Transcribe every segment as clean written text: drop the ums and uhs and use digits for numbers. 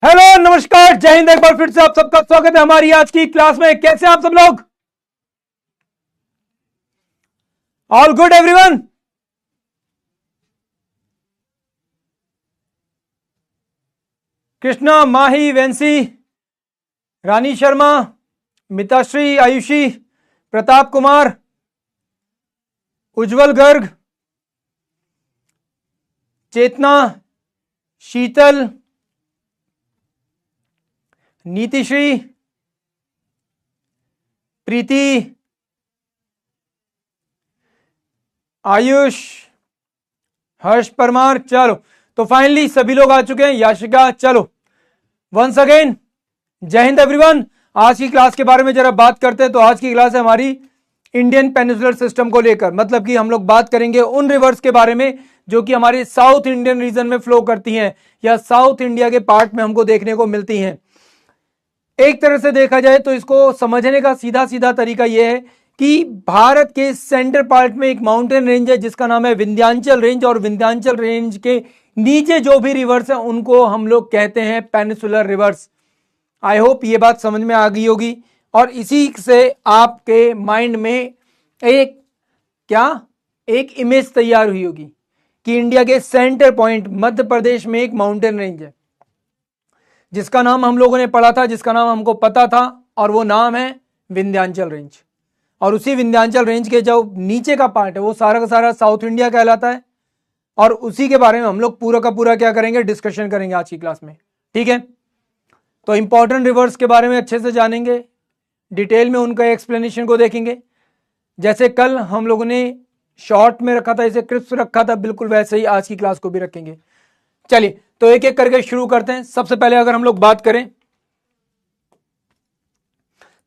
Hello नमस्कार जय हिंद। एक बार फिर से आप सबका स्वागत है हमारी आज की क्लास में। कैसे आप सब लोग? All good everyone? Krishna, Mahi, Vensi, Rani Sharma, Mitashree, Ayushi, Pratap Kumar, Ujjwal Garg, Chetna, Sheetal, Nitishree, Preeti, Ayush, Harsh Parmar. चलो तो फाइनली सभी लोग आ चुके हैं। याशिका, चलो वंस अगेन जय हिंद एवरीवन। आज की क्लास के बारे में जरा बात करते हैं। तो आज की क्लास है हमारी इंडियन पेनिसुलर सिस्टम को लेकर, मतलब कि हम लोग बात करेंगे उन रिवर्स के बारे में जो कि हमारे साउथ इंडियन रीजन में फ्लो करती हैं या साउथ इंडिया के पार्ट में हमको देखने को मिलती हैं। एक तरह से देखा जाए तो इसको समझने का सीधा सीधा तरीका यह है कि भारत के सेंटर पार्ट में एक माउंटेन रेंज है जिसका नाम है विंध्याचल रेंज, और विंध्याचल रेंज के नीचे जो भी रिवर्स हैं उनको हम लोग कहते हैं पेनिसुलर रिवर्स। आई होप ये बात समझ में आ गई होगी, और इसी से आपके माइंड में एक इमेज तैयार हुई होगी कि इंडिया के सेंटर पॉइंट मध्य प्रदेश में एक माउंटेन रेंज है जिसका नाम हम लोगों ने पढ़ा था, जिसका नाम हमको पता था, और वो नाम है विंध्याचल रेंज। और उसी विंध्याचल रेंज के जो नीचे का पार्ट है वो सारा का सारा साउथ इंडिया कहलाता है, और उसी के बारे में हम लोग पूरा का पूरा क्या करेंगे, डिस्कशन करेंगे आज की क्लास में। ठीक है, तो इंपॉर्टेंट रिवर्स के बारे में अच्छे से जानेंगे, डिटेल में उनका एक्सप्लेनेशन को देखेंगे। जैसे कल हम लोगों ने शॉर्ट में रखा था, इसे क्रिस्प रखा था, बिल्कुल वैसे ही आज की क्लास को भी रखेंगे। चलिए तो एक एक करके शुरू करते हैं। सबसे पहले अगर हम लोग बात करें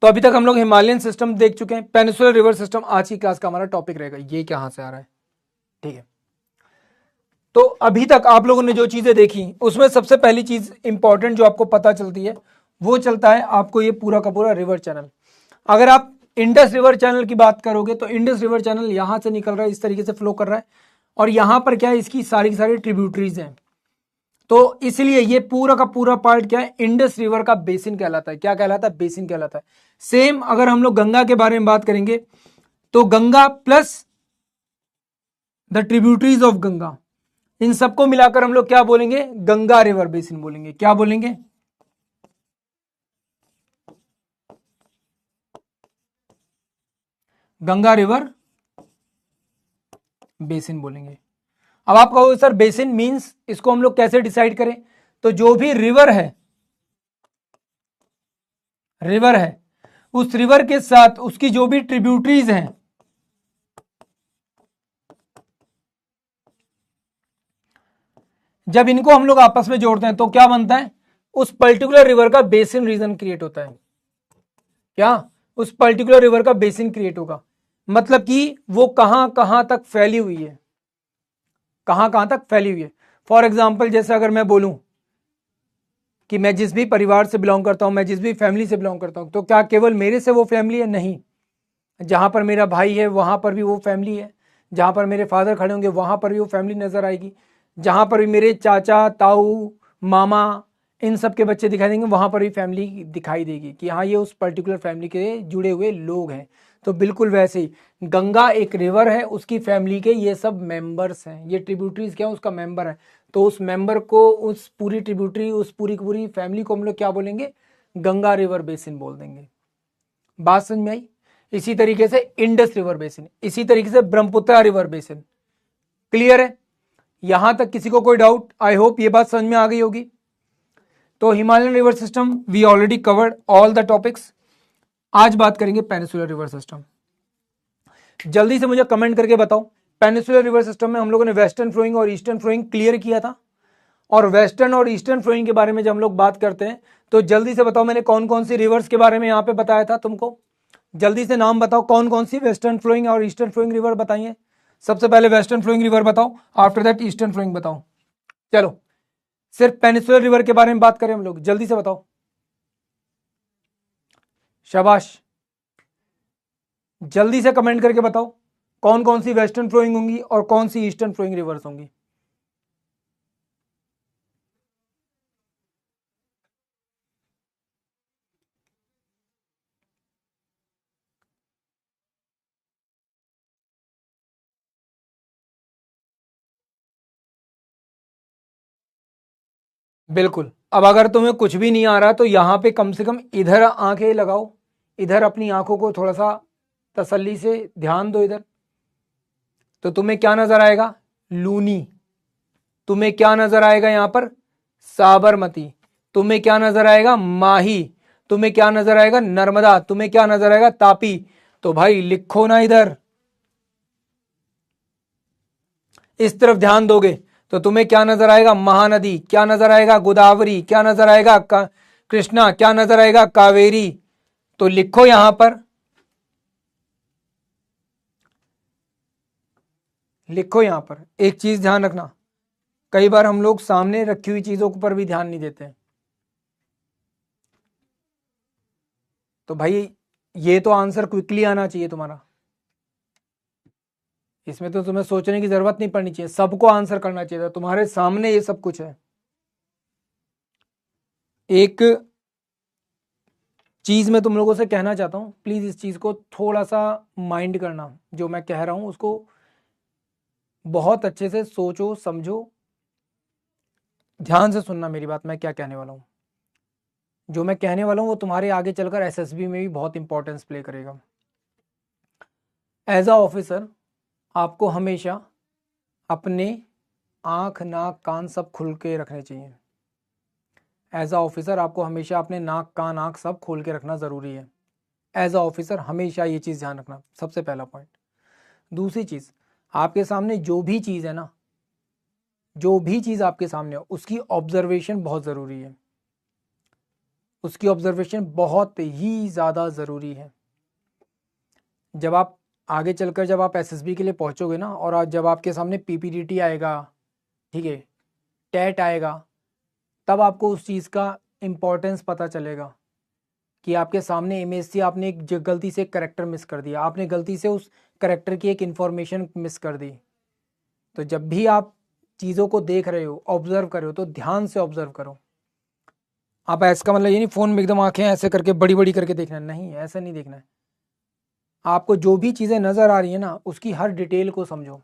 तो अभी तक हम लोग हिमालयन सिस्टम देख चुके हैं। पेनिसुलर रिवर सिस्टम आज की क्लास का हमारा टॉपिक रहेगा। ये कहां से आ रहा है? ठीक है, तो अभी तक आप लोगों ने जो चीजें देखी उसमें सबसे पहली चीज इंपॉर्टेंट जो आपको पता चलती है वो चलता है आपको ये पूरा का पूरा रिवर चैनल। अगर आप इंडस रिवर चैनल की बात करोगे तो इंडस रिवर चैनल यहां से निकल रहा है, इस तरीके से फ्लो कर रहा है, और यहां पर क्या है, इसकी सारी की सारी ट्रिब्यूटरीज हैं। तो इसलिए ये पूरा का पूरा पार्ट क्या है, इंडस रिवर का बेसिन कहलाता है। क्या कहलाता है? बेसिन कहलाता है। सेम अगर हम लोग गंगा के बारे में बात करेंगे तो Ganga plus the tributaries of Ganga, इन सबको मिलाकर हम लोग क्या बोलेंगे, गंगा रिवर बेसिन बोलेंगे। क्या बोलेंगे? गंगा रिवर बेसिन बोलेंगे। अब आप कहोगे सर बेसिन मींस इसको हम लोग कैसे डिसाइड करें? तो जो भी रिवर है उस रिवर के साथ उसकी जो भी ट्रिब्यूटरीज हैं, जब इनको हम लोग आपस में जोड़ते हैं तो क्या बनता है, उस पर्टिकुलर रिवर का बेसिन रीजन क्रिएट होता है। क्या? उस पर्टिकुलर रिवर का बेसिन क्रिएट होगा, मतलब कि वो कहां कहां तक फैली हुई है, कहां कहां तक फैली हुई है। फॉर एग्जाम्पल जैसे अगर मैं बोलूं कि मैं जिस भी परिवार से बिलोंग करता हूं, मैं जिस भी फैमिली से बिलोंग करता हूं, तो क्या केवल मेरे से वो फैमिली है? नहीं, जहां पर मेरा भाई है वहां पर भी वो फैमिली है, जहां पर मेरे फादर खड़े होंगे वहां पर भी वो फैमिली नजर आएगी, जहां पर भी मेरे चाचा, ताऊ, मामा, इन सब के बच्चे दिखाई देंगे वहां पर भी फैमिली दिखाई देगी कि हाँ ये उस पर्टिकुलर फैमिली के जुड़े हुए लोग हैं। तो बिल्कुल वैसे ही गंगा एक रिवर है, उसकी फैमिली के ये सब मेंबर्स हैं, ये ट्रिब्यूटरीज क्या है, उसका मेंबर है। तो उस मेंबर को, उस पूरी ट्रिब्यूटरी, उस पूरी की पूरी फैमिली को हम लोग क्या बोलेंगे, गंगा रिवर बेसिन बोल देंगे। बात समझ में आई? इसी तरीके से इंडस रिवर बेसिन, इसी तरीके से ब्रह्मपुत्र रिवर बेसिन। क्लियर है? यहां तक किसी को कोई डाउट? आई होप ये बात समझ में आ गई होगी। तो Himalayan river system we already covered all the topics. आज बात करेंगे पेनिसुलर रिवर सिस्टम। जल्दी से मुझे कमेंट करके बताओ, पेनिसुलर रिवर सिस्टम में हम लोगों ने वेस्टर्न फ्लोइंग और ईस्टर्न फ्लोइंग क्लियर किया था, और वेस्टर्न और ईस्टर्न फ्लोइंग के बारे में जब हम लोग बात करते हैं तो जल्दी से बताओ मैंने कौन कौन सी रिवर्स के बारे में यहां पे बताया था तुमको। जल्दी से नाम बताओ कौन कौन सी वेस्टर्न फ्लोइंग और ईस्टर्न फ्लोइंग रिवर बताइए। सबसे पहले वेस्टर्न फ्लोइंग रिवर बताओ, आफ्टर दैट ईस्टर्न फ्लोइंग बताओ। चलो सिर्फ पेनिसुलर रिवर के बारे में बात करें हम लोग, जल्दी से बताओ। शाबाश, जल्दी से कमेंट करके बताओ कौन कौन सी वेस्टर्न फ्लोइंग होंगी और कौन सी ईस्टर्न फ्लोइंग रिवर्स होंगी। बिल्कुल। अब अगर तुम्हें कुछ भी नहीं आ रहा तो यहाँ पे कम से कम इधर आंखें लगाओ, इधर अपनी आंखों को थोड़ा सा तसल्ली से ध्यान दो इधर, तो तुम्हें क्या नजर आएगा? लूनी। तुम्हें क्या नजर आएगा यहां पर? साबरमती। तुम्हें क्या नजर आएगा? माही। तुम्हें क्या नजर आएगा? नर्मदा। तुम्हें क्या नजर आएगा? तापी। तो भाई लिखो ना इधर, इस तरफ ध्यान दोगे तो तुम्हें क्या नजर आएगा? महानदी। क्या नजर आएगा? गोदावरी। क्या नजर आएगा? कृष्णा। क्या नजर आएगा? कावेरी। तो लिखो यहां पर, लिखो यहां पर। एक चीज ध्यान रखना, कई बार हम लोग सामने रखी हुई चीजों पर भी ध्यान नहीं देते। तो भाई ये तो आंसर क्विकली आना चाहिए तुम्हारा, इसमें तो तुम्हें सोचने की जरूरत नहीं पड़नी चाहिए, सबको आंसर करना चाहिए था, तुम्हारे सामने ये सब कुछ है। एक चीज मैं तुम लोगों से कहना चाहता हूं, प्लीज इस चीज को थोड़ा सा माइंड करना, जो मैं कह रहा हूं उसको बहुत अच्छे से सोचो समझो, ध्यान से सुनना मेरी बात, मैं क्या कहने वाला हूं। जो मैं कहने वाला हूं वो तुम्हारे आगे चलकर एसएसबी में भी बहुत इंपॉर्टेंस प्ले करेगा। एज अ ऑफिसर आपको हमेशा अपने आंख नाक कान सब खुल के रखने चाहिए। एज अ ऑफिसर आपको हमेशा अपने नाक कान आंख सब खोल के रखना ज़रूरी है। एज अ ऑफिसर हमेशा ये चीज़ ध्यान रखना, सबसे पहला पॉइंट। दूसरी चीज़, आपके सामने जो भी चीज़ है ना, जो भी चीज़ आपके सामने हो उसकी ऑब्जर्वेशन बहुत ज़रूरी है, उसकी ऑब्जर्वेशन बहुत ही ज़्यादा ज़रूरी है। जब आप आगे चलकर जब आप एसएसबी के लिए पहुंचोगे ना, और जब आपके सामने पीपीडीटी आएगा, ठीक है, टेट आएगा, तब आपको उस चीज़ का इम्पोर्टेंस पता चलेगा कि आपके सामने इमेज थी, आपने एक गलती से एक करेक्टर मिस कर दिया, आपने गलती से उस करेक्टर की एक इन्फॉर्मेशन मिस कर दी। तो जब भी आप चीज़ों को देख रहे हो, ऑब्जर्व कर रहे हो, तो ध्यान से ऑब्जर्व करो। आप ऐसा का मतलब ये नहीं फ़ोन में एकदम आंखें ऐसे करके बड़ी बड़ी करके देखना, नहीं, ऐसा नहीं देखना है। आपको जो भी चीज़ें नज़र आ रही है ना उसकी हर डिटेल को समझो।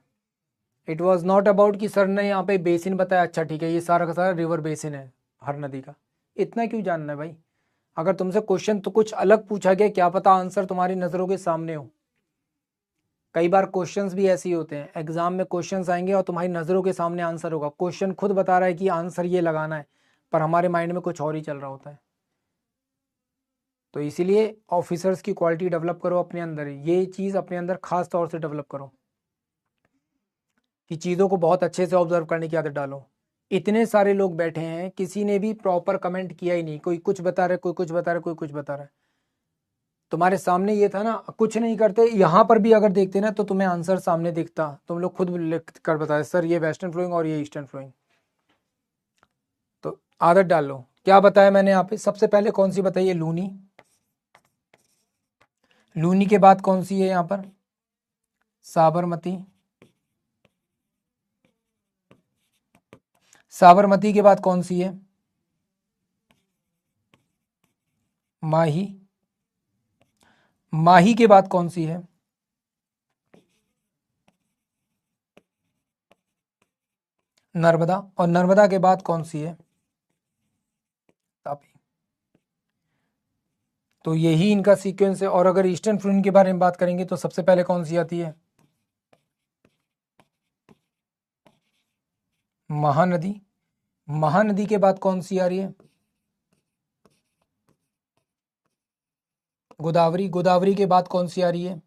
इट वॉज नॉट अबाउट कि सर ने यहाँ पे बेसिन बताया, अच्छा ठीक है ये सारा का सारा रिवर बेसिन है हर नदी का, इतना क्यों जानना है भाई? अगर तुमसे क्वेश्चन तो कुछ अलग पूछा गया, क्या पता आंसर तुम्हारी नज़रों के सामने हो। कई बार क्वेश्चंस भी ऐसे ही होते हैं, एग्जाम में क्वेश्चंस आएंगे और तुम्हारी नज़रों के सामने आंसर होगा, क्वेश्चन खुद बता रहा है कि आंसर ये लगाना है, पर हमारे माइंड में कुछ और ही चल रहा होता है। तो इसीलिए ऑफिसर्स की क्वालिटी डेवलप करो अपने अंदर, ये चीज़ अपने अंदर खास तौर से डेवलप करो कि चीज़ों को बहुत अच्छे से ऑब्जर्व करने की आदत डालो। इतने सारे लोग बैठे हैं, किसी ने भी प्रॉपर कमेंट किया ही नहीं, कोई कुछ बता रहा है, कोई कुछ बता रहा है, कोई कुछ बता रहा है। तुम्हारे सामने ये था ना, कुछ नहीं करते, यहाँ पर भी अगर देखते ना तो तुम्हें आंसर सामने दिखता, तुम लोग खुद लिख कर बताए सर ये वेस्टर्न फ्लोइंग और ये ईस्टर्न फ्लोइंग। तो आदत डाल लो। क्या बताया मैंने यहाँ पे? सबसे पहले कौन सी बताइए? लूनी। लूनी के बाद कौन सी है यहाँ पर? साबरमती। साबरमती के बाद कौन सी है? माही। माही के बाद कौन सी है? नर्मदा। और नर्मदा के बाद कौन सी है? तापी। तो यही इनका सीक्वेंस है। और अगर ईस्टर्न फ्लोइंग के बारे में बात करेंगे तो सबसे पहले कौन सी आती है? महानदी। महानदी के बाद कौन सी आ रही है? गोदावरी। गोदावरी के बाद कौन सी आ रही है?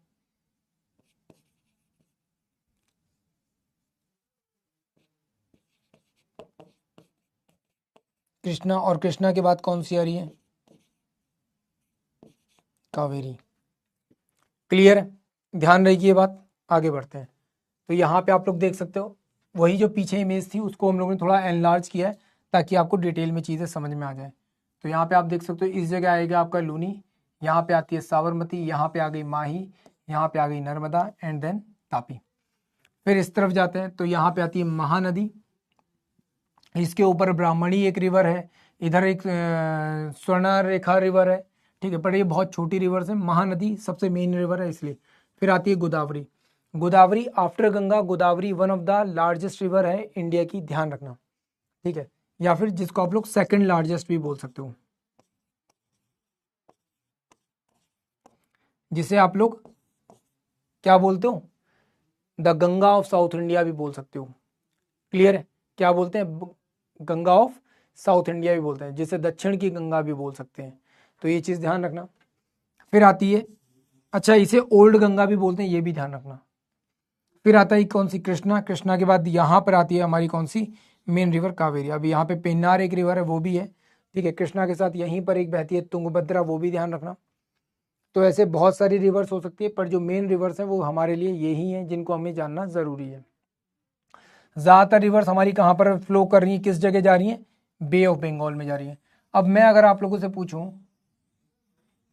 कृष्णा। और कृष्णा के बाद कौन सी आ रही है? कावेरी। क्लियर है? ध्यान रखिए बात, आगे बढ़ते हैं। तो यहाँ पे आप लोग देख सकते हो, वही जो पीछे इमेज थी उसको हम लोगों ने थोड़ा एनलार्ज किया है ताकि आपको डिटेल में चीज़ें समझ में आ जाए। तो यहाँ पे आप देख सकते हो, इस जगह आएगा आपका लूनी, यहाँ पे आती है साबरमती, यहाँ पे आ गई माही, यहाँ पे आ गई नर्मदा एंड देन तापी। फिर इस तरफ जाते हैं तो यहाँ पे आती है महानदी, इसके ऊपर ब्राह्मणी एक रिवर है, इधर एक स्वर्ण रेखा रिवर है, ठीक है, पर ये बहुत छोटी रिवर्स है, महानदी सबसे मेन रिवर है इसलिए। फिर आती है Godavari. Godavari after Ganga, Godavari one of the largest river है इंडिया की, ध्यान रखना, ठीक है। या फिर जिसको आप लोग सेकंड लार्जेस्ट भी बोल सकते हो, जिसे आप लोग क्या बोलते हो, the Ganga of south India भी बोल सकते हो। क्लियर है? क्या बोलते हैं, गंगा ऑफ साउथ इंडिया भी बोलते हैं, जिसे दक्षिण की गंगा भी बोल सकते हैं। तो ये चीज ध्यान रखना। फिर आती है, अच्छा इसे ओल्ड गंगा भी बोलते हैं, ये भी ध्यान रखना। फिर आता है कौन सी, कृष्णा। कृष्णा के बाद यहाँ पर आती है हमारी कौन सी, मेन रिवर कावेरी। अभी यहाँ पे पेन्नार एक रिवर है, वो भी है, ठीक है। कृष्णा के साथ यहीं पर एक बहती है तुंगभद्रा, वो भी ध्यान रखना। तो ऐसे बहुत सारी रिवर्स हो सकती है, पर जो मेन रिवर्स हैं वो हमारे लिए यही हैं जिनको हमें जानना जरूरी है। ज्यादातर रिवर्स हमारी कहाँ पर फ्लो कर रही है, किस जगह जा रही है, बे ऑफ बंगाल में जा रही है। अब मैं अगर आप लोगों से पूछूं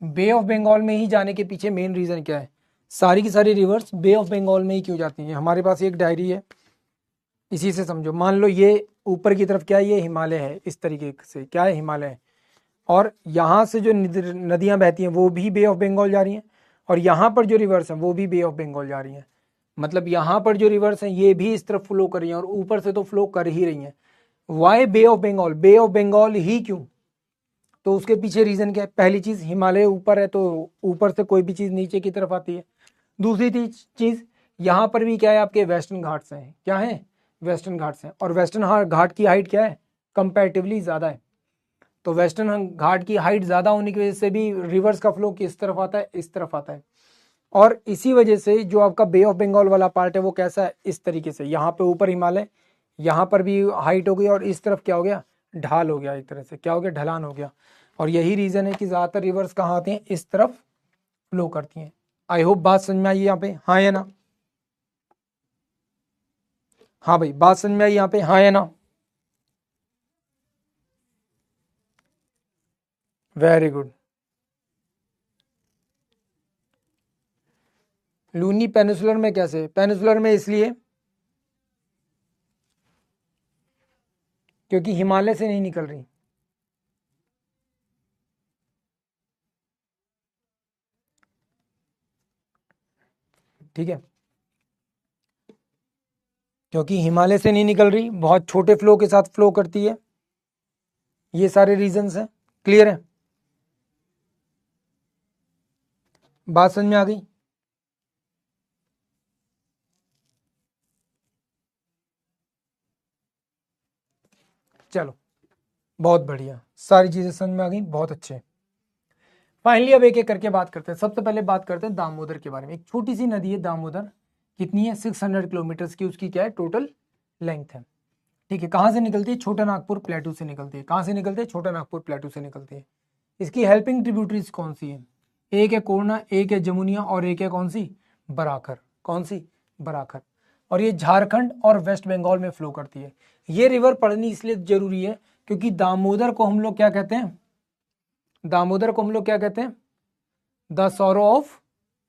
बे ऑफ बंगाल में ही जाने के पीछे मेन रीजन क्या है, सारी की सारी रिवर्स बे ऑफ बंगाल में ही क्यों जाती हैं। हमारे पास एक डायरी है, इसी से समझो। मान लो ये ऊपर की तरफ क्या है, ये हिमालय है, इस तरीके से क्या है, हिमालय है। और यहाँ से जो नदियां बहती हैं वो भी बे ऑफ बंगाल जा रही हैं, और यहाँ पर जो रिवर्स हैं वो भी बे ऑफ बंगाल जा रही हैं। मतलब यहाँ पर जो रिवर्स हैं ये भी इस तरफ फ्लो कर रही हैं, और ऊपर से तो फ्लो कर ही रही हैं। Why bay of Bengal, bay of Bengal ही क्यों, तो उसके पीछे रीजन क्या है। पहली चीज, हिमालय ऊपर है, तो ऊपर से कोई भी चीज नीचे की तरफ आती है। दूसरी चीज, यहाँ पर भी क्या है, आपके वेस्टर्न घाट्स हैं, क्या है, वेस्टर्न घाट्स हैं, और वेस्टर्न घाट की हाइट क्या है, कंपैरेटिवली ज्यादा है। तो वेस्टर्न घाट की हाइट ज्यादा होने की वजह से भी रिवर्स का फ्लो किस तरफ आता है, इस तरफ आता है। और इसी वजह से जो आपका बे ऑफ बंगाल वाला पार्ट है वो कैसा है, इस तरीके से, यहाँ पे ऊपर हिमालय, यहाँ पर भी हाइट हो गई, और इस तरफ क्या हो गया, ढाल हो गया, एक तरह से क्या हो गया, ढलान हो गया। और यही रीजन है कि ज्यादातर रिवर्स कहाँ आते हैं, इस तरफ फ्लो करती हैं। आई होप बात समझ में आई यहाँ पे, हाँ या ना, हाँ भाई बात समझ में आई यहाँ पे, हाँ या ना, वेरी गुड। लूनी पेनिसुलर में कैसे, पेनिसुलर में इसलिए क्योंकि हिमालय से नहीं निकल रही। ठीक है, क्योंकि हिमालय से नहीं निकल रही, बहुत छोटे फ्लो के साथ फ्लो करती है, ये सारे रीजंस हैं। क्लियर है, बात समझ में आ गई। चलो बहुत बढ़िया, सारी चीजें समझ में आ गई, बहुत अच्छे। फाइनली अब एक एक करके बात करते हैं। सबसे पहले बात करते हैं दामोदर के बारे में। एक छोटी सी नदी है दामोदर, कितनी है, 600 किलोमीटर की उसकी क्या है टोटल लेंथ है। ठीक है, कहाँ से निकलती है, छोटा नागपुर प्लेटू से निकलती है। कहाँ से निकलती है, छोटा नागपुर प्लेटू से निकलती है। इसकी हेल्पिंग ट्रिब्यूटरीज कौन सी है, एक है कोरना, एक है जमुनिया, और एक है कौन सी, बराकर। कौन सी, बराकर। और ये झारखंड और वेस्ट बंगाल में फ्लो करती है। ये रिवर पढ़नी इसलिए जरूरी है क्योंकि दामोदर को हम लोग क्या कहते हैं, दामोदर को हम लोग क्या कहते हैं, द सॉरो ऑफ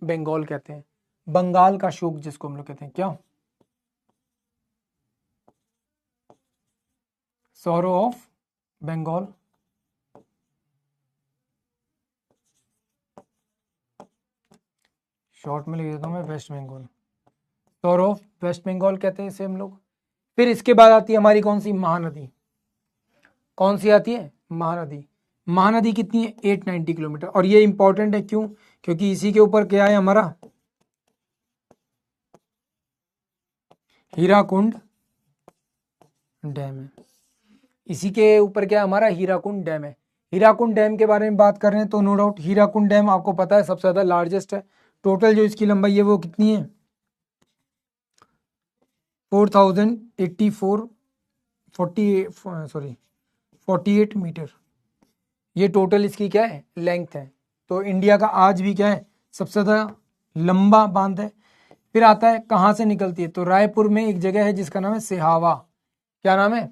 बंगाल कहते हैं, बंगाल का शोक जिसको हम लोग कहते हैं, क्या, सॉरो ऑफ बंगाल। शॉर्ट में लिख देता हूं मैं, वेस्ट बंगाल, सॉरो ऑफ वेस्ट बंगाल कहते हैं इसे हम लोग। फिर इसके बाद आती है हमारी कौन सी, महानदी। कौन सी आती है, महानदी। महानदी कितनी है, 890 किलोमीटर। और ये इंपॉर्टेंट है क्यों, क्योंकि इसी के ऊपर क्या है हमारा, हीराकुंड डैम है। इसी के ऊपर क्या है हमारा, हीराकुंड डैम है। हीराकुंड डैम के बारे में बात कर रहे हैं तो नो डाउट हीराकुंड डैम आपको पता है सबसे ज्यादा लार्जेस्ट है। टोटल जो इसकी लंबाई है वो कितनी है, 4084 48 मीटर। ये टोटल इसकी क्या है, लेंथ है। तो इंडिया का आज भी क्या है, सबसे ज्यादा लंबा बांध है। फिर आता है कहाँ से निकलती है, तो रायपुर में एक जगह है जिसका नाम है सिहावा। क्या नाम है,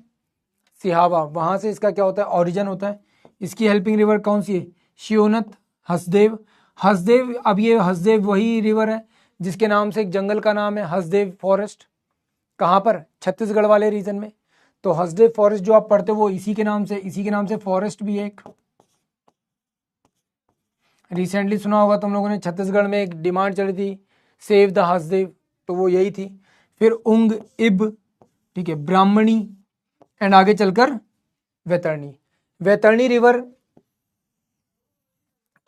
सिहावा। वहां से इसका क्या होता है, ओरिजिन होता है। इसकी हेल्पिंग रिवर कौन सी है, शिवनत, हसदेव। हसदेव, अब ये हसदेव वही रिवर है जिसके नाम से एक जंगल का नाम है हसदेव फॉरेस्ट। कहाँ पर, छत्तीसगढ़ वाले रीजन में। तो हसदेव फॉरेस्ट जो आप पढ़ते हो वो इसी के नाम से, इसी के नाम से फॉरेस्ट भी है एक। रिसेंटली सुना होगा तुम लोगों ने, छत्तीसगढ़ में एक डिमांड चली थी सेव द हसदेव, तो वो यही थी। फिर उंग, इब, ठीक है, ब्राह्मणी, एंड आगे चलकर वैतरणी। वैतरणी रिवर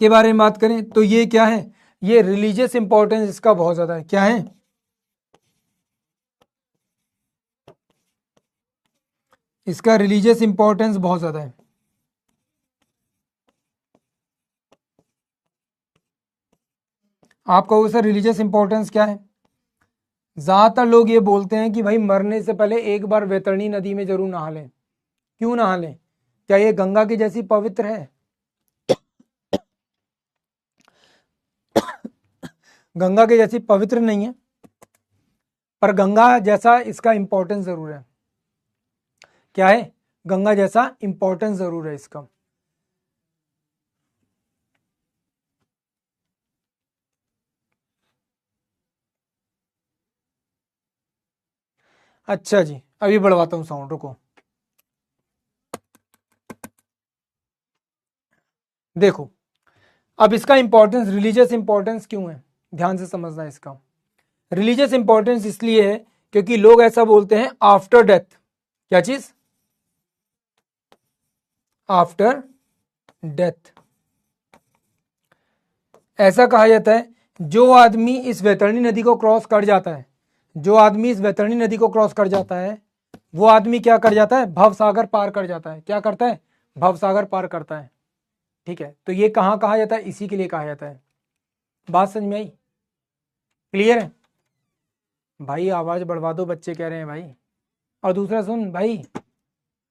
के बारे में बात करें तो ये क्या है, ये रिलीजियस इंपॉर्टेंस इसका बहुत ज्यादा है। क्या है, इसका रिलीजियस इंपॉर्टेंस बहुत ज्यादा है। आप कहोगे सर रिलीजियस इंपॉर्टेंस क्या है? ज्यादातर लोग ये बोलते हैं कि भाई मरने से पहले एक बार वैतरणी नदी में जरूर नहा लें। क्यों नहा लें? क्या ये गंगा की जैसी पवित्र है? गंगा के जैसी पवित्र नहीं है, पर गंगा जैसा इसका इंपॉर्टेंस जरूर है। क्या है? गंगा जैसा इंपॉर्टेंस जरूर है इसका। अच्छा जी, अभी बढ़वाता हूं साउंड, रुको। देखो, अब इसका इंपॉर्टेंस, रिलीजियस इंपॉर्टेंस क्यों है, ध्यान से समझना है इसका। रिलीजियस इंपॉर्टेंस इसलिए है क्योंकि लोग ऐसा बोलते हैं आफ्टर डेथ। क्या चीज? आफ्टर डेथ ऐसा कहा जाता है जो आदमी इस वैतरणी नदी को क्रॉस कर जाता है, जो आदमी इस वैतरणी नदी को क्रॉस कर जाता है, वो आदमी क्या कर जाता है, भवसागर पार कर जाता है। क्या करता है? भवसागर पार करता है। ठीक है, तो ये कहाँ कहा जाता है, इसी के लिए कहा जाता है। बात समझ में आई? क्लियर है? भाई आवाज बढ़वा दो, बच्चे कह रहे हैं भाई। और दूसरा सुन भाई,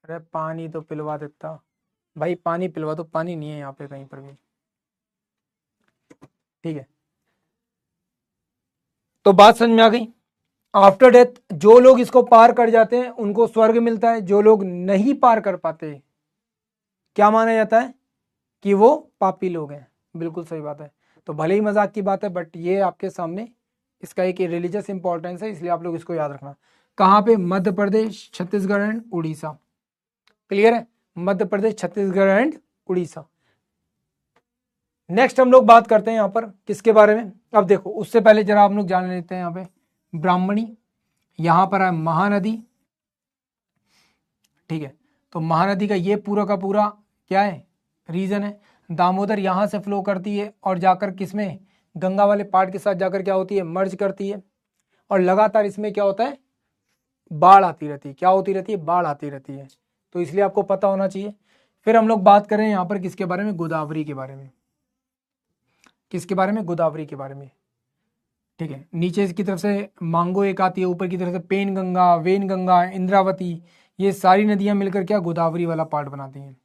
अरे पानी तो पिलवा देता भाई, पानी पिलवा दो, पानी नहीं है यहाँ पे कहीं पर भी। ठीक है, तो बात समझ में आ गई। आफ्टर डेथ जो लोग इसको पार कर जाते हैं उनको स्वर्ग मिलता है, जो लोग नहीं पार कर पाते क्या माना जाता है कि वो पापी लोग हैं। बिल्कुल सही बात है। तो भले ही मजाक की बात है, बट ये आपके सामने इसका एक रिलीजियस इंपॉर्टेंस है, इसलिए आप लोग इसको याद रखना। कहाँ पे? मध्य प्रदेश, छत्तीसगढ़ एंड उड़ीसा। क्लियर है? मध्य प्रदेश, छत्तीसगढ़ एंड उड़ीसा। नेक्स्ट हम लोग बात करते हैं यहाँ पर किसके बारे में। अब देखो, उससे पहले जरा हम लोग जान लेते हैं यहाँ पे ब्राह्मणी, यहाँ पर है महानदी। ठीक है, तो महानदी का ये पूरा का पूरा क्या है, रीजन है। दामोदर यहाँ से फ्लो करती है और जाकर किसमें, गंगा वाले पार्ट के साथ जाकर क्या होती है, मर्ज करती है। और लगातार इसमें क्या होता है, बाढ़ आती रहती है। क्या होती रहती है? बाढ़ आती रहती है। तो इसलिए आपको पता होना चाहिए। फिर हम लोग बात करें यहाँ पर किसके बारे में, गोदावरी के बारे में। किसके बारे में? गोदावरी के बारे में। ठीक है, नीचे की तरफ से मांगो एक आती है, ऊपर की तरफ से पेन गंगा, वेन गंगा, इंद्रावती, ये सारी नदियां मिलकर क्या गोदावरी वाला पार्ट बनाती हैं।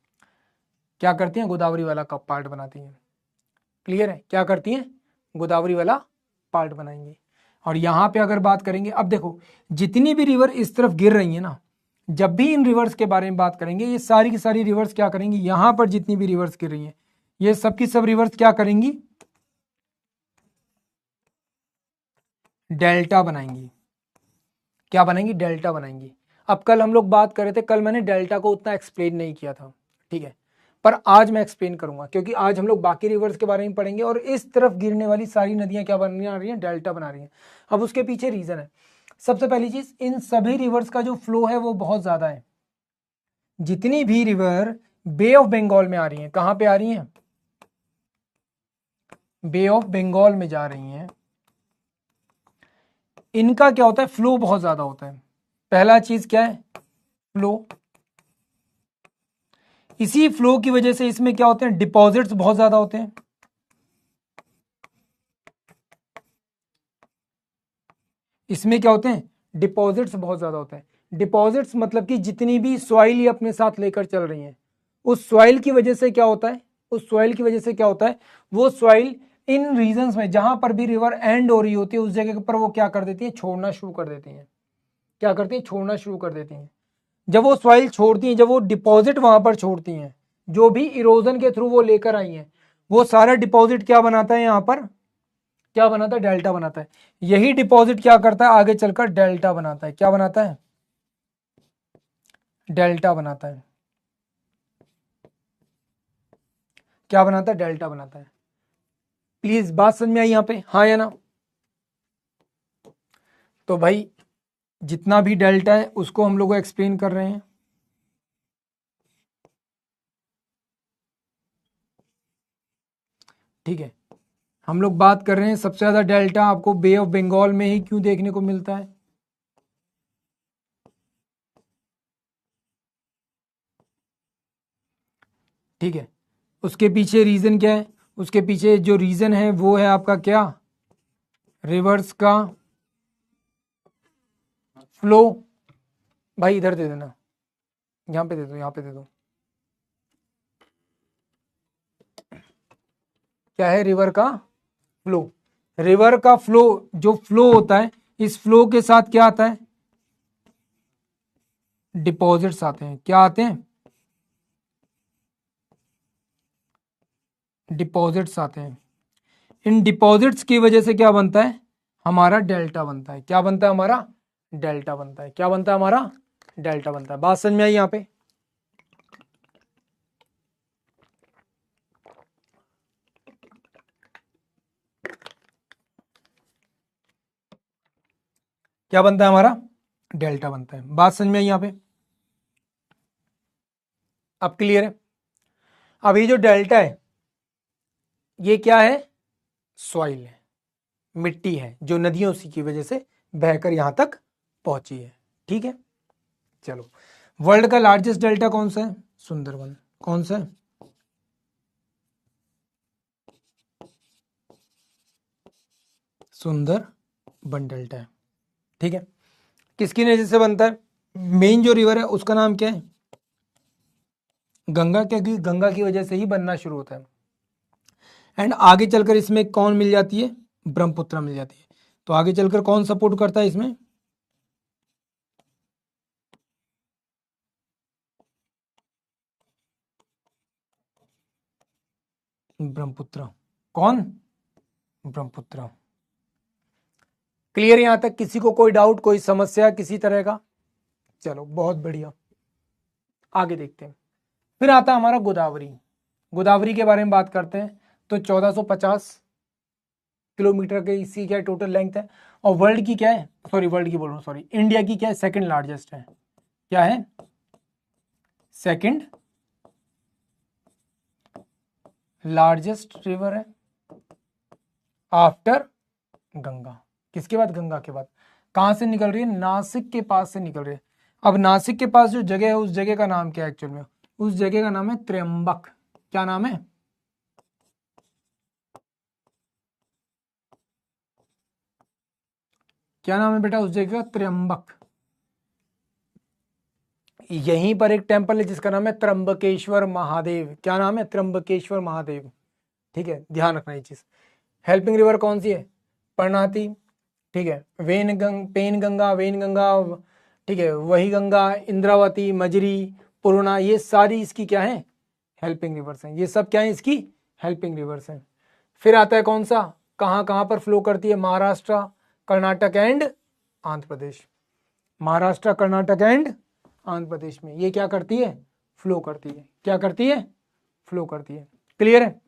क्या करती हैं? गोदावरी वाला का पार्ट बनाती हैं। क्लियर है? क्या करती हैं? गोदावरी वाला पार्ट बनाएंगे। और यहाँ पे अगर बात करेंगे, अब देखो जितनी भी रिवर इस तरफ गिर रही है ना, जब भी इन रिवर्स के बारे में बात करेंगे, ये सारी की सारी रिवर्स क्या करेंगी, यहाँ पर जितनी भी रिवर्स गिर रही हैं ये सब की सब रिवर्स क्या करेंगी, डेल्टा बनाएंगी। क्या बनाएंगी? डेल्टा बनाएंगी। अब कल हम लोग बात कर रहे थे, कल मैंने डेल्टा को उतना एक्सप्लेन नहीं किया था। ठीक है, पर आज मैं एक्सप्लेन करूंगा क्योंकि आज हम लोग बाकी रिवर्स के बारे में पढ़ेंगे और इस तरफ गिरने वाली सारी नदियां क्या बना रही हैं, डेल्टा बना रही हैं। अब उसके पीछे रीजन है। सबसे पहली चीज, इन सभी रिवर्स का जो फ्लो है वो बहुत ज्यादा है। जितनी भी रिवर बे ऑफ बंगाल में आ रही हैं, कहां पे आ रही हैं, बे ऑफ बंगाल में जा रही हैं, इनका क्या होता है, फ्लो बहुत ज्यादा होता है। पहला चीज क्या है, फ्लो। इसी फ्लो की वजह से इसमें क्या होते हैं, डिपॉजिट्स बहुत ज्यादा होते हैं। इसमें क्या होते हैं, डिपॉजिट्स बहुत ज्यादा होते हैं। डिपॉजिट्स मतलब कि जितनी भी सॉइल ये अपने साथ लेकर चल रही हैं, उस सॉइल की वजह से क्या होता है, उस सॉइल की वजह से क्या होता है, वो सॉइल इन रीजन्स में जहां पर भी रिवर एंड हो रही होती है उस जगह पर वो क्या कर देती है, छोड़ना शुरू कर देती है। क्या करती है? छोड़ना शुरू कर देती हैं। जब वो सॉइल छोड़ती हैं, जब वो डिपॉजिट वहां पर छोड़ती हैं, जो भी इरोजन के थ्रू वो लेकर आई हैं, वो सारा डिपॉजिट क्या बनाता है, यहाँ पर क्या बनाता है, डेल्टा बनाता है। यही डिपॉजिट क्या करता है, आगे चलकर डेल्टा बनाता है। क्या बनाता है? डेल्टा बनाता है। क्या बनाता है? डेल्टा बनाता है। प्लीज बात समझ में आई यहाँ पे, हाँ या ना? तो भाई जितना भी डेल्टा है उसको हम लोग एक्सप्लेन कर रहे हैं। ठीक है, हम लोग बात कर रहे हैं सबसे ज्यादा डेल्टा आपको बे ऑफ बंगाल में ही क्यों देखने को मिलता है? ठीक है, उसके पीछे रीजन क्या है? उसके पीछे जो रीजन है वो है आपका क्या? रिवर्स का फ्लो। भाई इधर दे देना, यहां पे दे दो, यहां पे दे दो। क्या है? रिवर का फ्लो। रिवर का फ्लो, जो फ्लो होता है, इस फ्लो के साथ क्या आता है? डिपॉजिट्स आते हैं। क्या आते हैं? डिपॉजिट्स आते हैं। इन डिपॉजिट्स की वजह से क्या बनता है? हमारा डेल्टा बनता है। क्या बनता है? हमारा डेल्टा बनता है। क्या बनता है? हमारा डेल्टा बनता है। बात समझ में आई यहां पे? क्या बनता है? हमारा डेल्टा बनता है। बात समझ में आई यहां पे? अब क्लियर है? अब ये जो डेल्टा है, ये क्या है? सॉइल है, मिट्टी है, जो नदियों की वजह से बहकर यहां तक पहुंची है। ठीक है, चलो। वर्ल्ड का लार्जेस्ट डेल्टा कौन सा है? सुंदरबन। कौन सा है? सुंदरबन डेल्टा है। ठीक है, किसकी वजह से बनता है? मेन जो रिवर है उसका नाम क्या है? गंगा। क्योंकि गंगा की वजह से ही बनना शुरू होता है। एंड आगे चलकर इसमें कौन मिल जाती है? ब्रह्मपुत्र मिल जाती है। तो आगे चलकर कौन सपोर्ट करता है इसमें? ब्रह्मपुत्र। कौन? ब्रह्मपुत्र। क्लियर यहां तक? किसी को कोई डाउट, कोई समस्या किसी तरह का? चलो बहुत बढ़िया, आगे देखते हैं। फिर आता है हमारा गोदावरी। गोदावरी के बारे में बात करते हैं। तो 1450 किलोमीटर की इसकी क्या टोटल लेंथ है? और वर्ल्ड की क्या है? सॉरी, वर्ल्ड की बोल रहा हूँ, सॉरी, इंडिया की क्या है? सेकंड लार्जेस्ट है। क्या है? सेकंड लार्जेस्ट रिवर है आफ्टर गंगा। किसके बाद? गंगा के बाद। कहां से निकल रही है? नासिक के पास से निकल रही है। अब नासिक के पास जो जगह है, उस जगह का नाम क्या है एक्चुअल में? उस जगह का नाम है त्र्यंबक। क्या नाम है? क्या नाम है बेटा उस जगह का? त्र्यंबक। यहीं पर एक टेम्पल है जिसका नाम है त्र्यंबकेश्वर महादेव। क्या नाम है? त्र्यंबकेश्वर महादेव। ठीक है, ध्यान रखना ये चीज। हेल्पिंग रिवर कौन सी है? परनाती। ठीक है, पेन गंगा, वेन गंगा, ठीक है, वही गंगा, इंद्रावती, मजरी, पूर्णा, ये सारी इसकी क्या है? हेल्पिंग रिवर्स हैं। ये सब क्या है? इसकी हेल्पिंग रिवर्स हैं। फिर आता है कौन सा? कहां कहां पर फ्लो करती है? महाराष्ट्र, कर्नाटक एंड आंध्र प्रदेश। महाराष्ट्र, कर्नाटक एंड आंध्र प्रदेश में ये क्या करती है? फ्लो करती है। क्या करती है? फ्लो करती है। क्लियर है?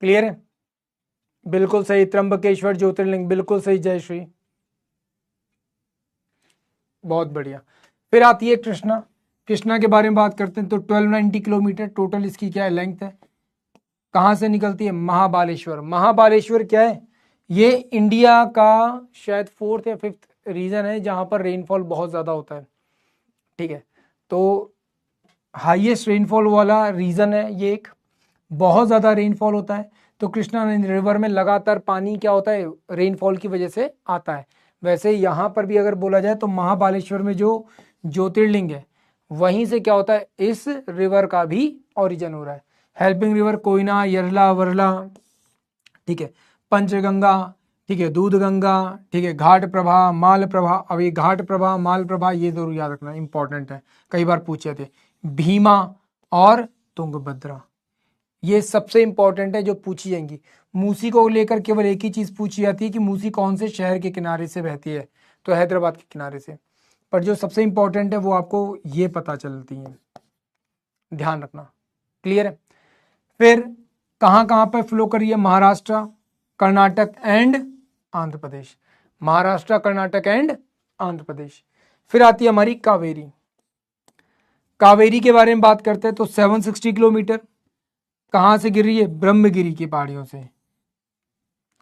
क्लियर है? बिल्कुल सही, त्र्यंबकेश्वर ज्योतिर्लिंग, बिल्कुल सही जयश्री, बहुत बढ़िया। फिर आती है कृष्णा। कृष्णा के बारे में बात करते हैं तो 1290 किलोमीटर टोटल इसकी क्या है? लेंथ है। कहां से निकलती है? महाबालेश्वर। महाबालेश्वर क्या है? ये इंडिया का शायद 4th या 5th रीजन है जहां पर रेनफॉल बहुत ज्यादा होता है। ठीक है, तो हाईएस्ट रेनफॉल वाला रीजन है ये, एक बहुत ज्यादा रेनफॉल होता है। तो कृष्णा रिवर में लगातार पानी क्या होता है? रेनफॉल की वजह से आता है। वैसे यहाँ पर भी अगर बोला जाए तो महाबालेश्वर में जो ज्योतिर्लिंग है, वहीं से क्या होता है? इस रिवर का भी ओरिजिन हो रहा है। हेल्पिंग रिवर कोयना, यरला, वरला, ठीक है, पंचगंगा, ठीक है, दूध गंगा, ठीक है, घाट प्रभा, माल प्रभा। अब ये घाट प्रभा, माल प्रभा, ये जरूर याद रखना, इंपॉर्टेंट है, कई बार पूछे थे। भीमा और तुंगभद्रा, ये सबसे इंपॉर्टेंट है जो पूछी जाएंगी। मूसी को लेकर केवल एक ही चीज पूछी जाती है कि मूसी कौन से शहर के किनारे से बहती है? तो हैदराबाद के किनारे से। पर जो सबसे इंपॉर्टेंट है वो आपको ये पता चलती है, ध्यान रखना। क्लियर है? फिर कहां कहां पर फ्लो करी है? महाराष्ट्र, कर्नाटक एंड आंध्र प्रदेश। महाराष्ट्र, कर्नाटक एंड आंध्र प्रदेश। फिर आती है हमारी कावेरी। कावेरी के बारे में बात करते हैं तो 760 किलोमीटर। कहाँ से गिर रही है? ब्रह्मगिरी की पहाड़ियों से।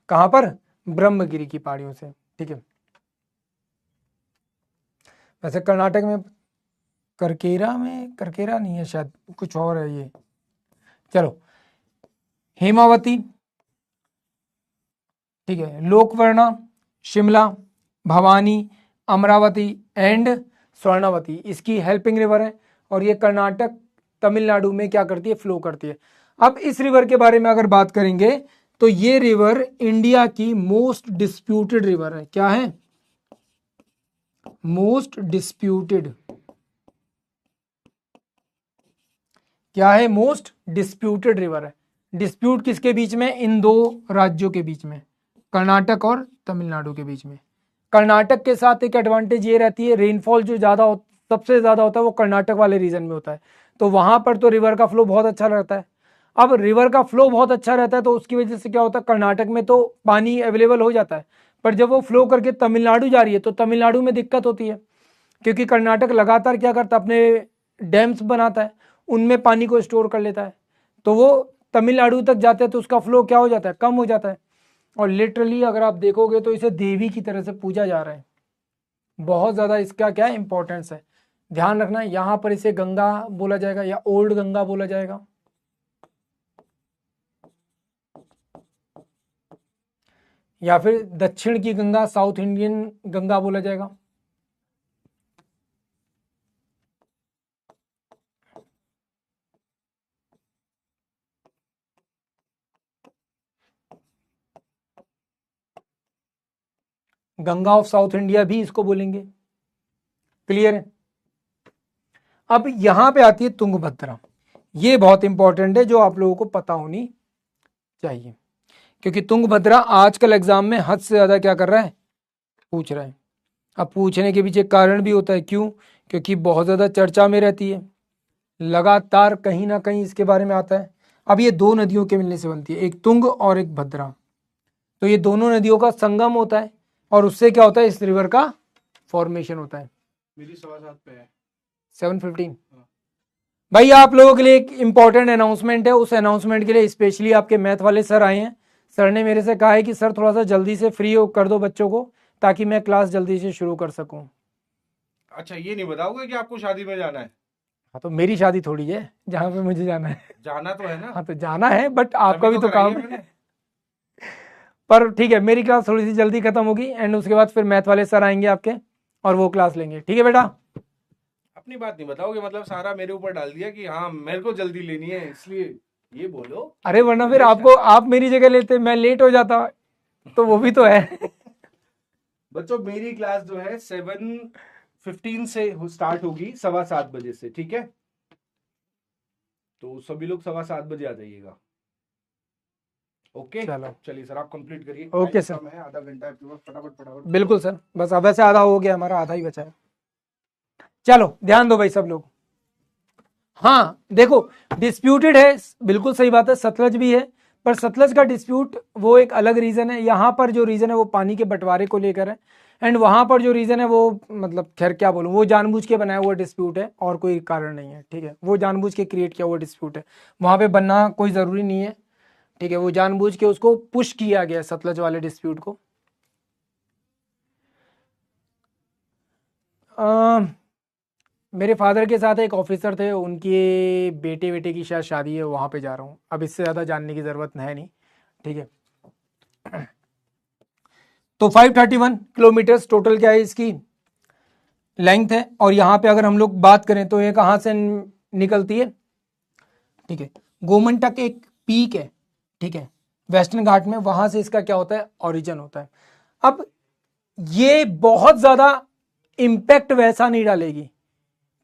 कहाँ पर? ब्रह्मगिरी की पहाड़ियों से। ठीक है, वैसे कर्नाटक में करकेरा नहीं है शायद, कुछ और है ये। चलो, हेमावती, ठीक है, लोकवर्णा, शिमला, भवानी, अमरावती एंड स्वर्णावती इसकी हेल्पिंग रिवर है, और ये कर्नाटक तमिलनाडु में क्या करती है? फ्लो करती है। अब इस रिवर के बारे में अगर बात करेंगे तो ये रिवर इंडिया की मोस्ट डिस्प्यूटेड रिवर है। क्या है? Most disputed. क्या है? मोस्ट डिस्प्यूटेड रिवर है। डिस्प्यूट किसके बीच में? इन दो राज्यों के बीच में, कर्नाटक और तमिलनाडु के बीच में। कर्नाटक के साथ एक एडवांटेज ये रहती है, रेनफॉल जो सबसे ज्यादा होता है वो कर्नाटक वाले रीजन में होता है, तो वहां पर तो रिवर का फ्लो बहुत अच्छा रहता है। अब रिवर का फ्लो बहुत अच्छा रहता है तो उसकी वजह से क्या होता है, कर्नाटक में तो पानी अवेलेबल हो जाता है, पर जब वो फ्लो करके तमिलनाडु जा रही है तो तमिलनाडु में दिक्कत होती है, क्योंकि कर्नाटक लगातार क्या करता है, अपने डैम्स बनाता है, उनमें पानी को स्टोर कर लेता है, तो वो तमिलनाडु तक जाते हैं तो उसका फ्लो क्या हो जाता है? कम हो जाता है। और लिटरली अगर आप देखोगे तो इसे देवी की तरह से पूजा जा रहा है, बहुत ज्यादा इसका क्या इंपॉर्टेंस है। ध्यान रखना, यहां पर इसे गंगा बोला जाएगा या ओल्ड गंगा बोला जाएगा, या फिर दक्षिण की गंगा, साउथ इंडियन गंगा बोला जाएगा। गंगा ऑफ साउथ इंडिया भी इसको बोलेंगे। क्लियर है? अब यहां पे आती है तुंगभद्रा। ये बहुत इंपॉर्टेंट है, जो आप लोगों को पता होनी चाहिए, क्योंकि तुंगभद्रा आजकल एग्जाम में हद से ज्यादा क्या कर रहा है? पूछ रहा है। अब पूछने के पीछे कारण भी होता है, क्यों? क्योंकि बहुत ज्यादा चर्चा में रहती है, लगातार कहीं ना कहीं इसके बारे में आता है। अब ये दो नदियों के मिलने से बनती है, एक तुंग और एक भद्रा, तो ये दोनों नदियों का संगम होता है, और उससे क्या होता है? इस रिवर का फॉर्मेशन होता है। मेरी 7:15 पे है। 7:15। भाई आप लोगों के लिए एक इंपॉर्टेंट अनाउंसमेंट है, उस अनाउंसमेंट के लिए स्पेशली आपके मैथ वाले सर आए हैं। सर ने मेरे से कहा है कि सर थोड़ा सा जल्दी से फ्री कर दो बच्चों को, ताकि मैं क्लास जल्दी से शुरू कर सकूं। अच्छा, ये नहीं बताओगे कि आपको शादी में जाना है? हाँ, तो मेरी शादी थोड़ी है जहाँ पे मुझे जाना है। जाना तो है ना? हाँ, तो जाना है, बट आपका तभी भी तो कराई काम है है। मैंने। पर ठीक है, मेरी क्लास थोड़ी सी जल्दी खत्म होगी, एंड उसके बाद फिर मैथ वाले सर आएंगे आपके, और वो क्लास लेंगे। ठीक है बेटा? अपनी बात नहीं बताओगे, मतलब सारा मेरे ऊपर डाल दिया कि हाँ मेरे को जल्दी लेनी है, इसलिए ये बोलो। अरे वरना फिर मुझे आपको, आप मेरी जगह लेते, मैं लेट हो जाता, तो वो भी तो है। बच्चों, मेरी क्लास जो है 7:15 से स्टार्ट होगी, 7:15 से, ठीक है? तो सभी लोग 7:15 आ जाइएगा। ओके, चलो, चलिए सर, आप कंप्लीट करिए। Okay time sir. कम है, आधा घंटा है आपके पास, फटाफट फटाफट। बिल्कुल सर, बस अब वैसे आधा हो गया, हमारा आधा ही बचा है। चलो ध्यान दो भाई सब लोग। हाँ देखो, डिस्प्यूटेड है, बिल्कुल सही बात है, सतलज भी है, पर सतलज का डिस्प्यूट वो एक अलग रीजन है। यहाँ पर जो रीजन है वो पानी के बंटवारे को लेकर है, एंड वहां पर जो रीजन है वो, मतलब खैर क्या बोलूं, वो जानबूझ के बनाया हुआ डिस्प्यूट है, और कोई कारण नहीं है। ठीक है, वो जानबूझ के क्रिएट किया हुआ डिस्प्यूट है, वहां पे बनना कोई जरूरी नहीं है। ठीक है, वो जानबूझ के उसको पुश किया गया सतलज वाले डिस्प्यूट को। मेरे फादर के साथ एक ऑफिसर थे, उनके बेटे की शायद शादी है, वहां पे जा रहा हूँ। अब इससे ज़्यादा जानने की ज़रूरत है नहीं। ठीक है, तो 531 किलोमीटर टोटल क्या है इसकी लेंथ है, और यहाँ पे अगर हम लोग बात करें तो ये कहाँ से निकलती है? ठीक है, गोमंटक एक पीक है, ठीक है, वेस्टर्न घाट में, वहां से इसका क्या होता है? ओरिजिन होता है। अब ये बहुत ज़्यादा इम्पैक्ट वैसा नहीं डालेगी,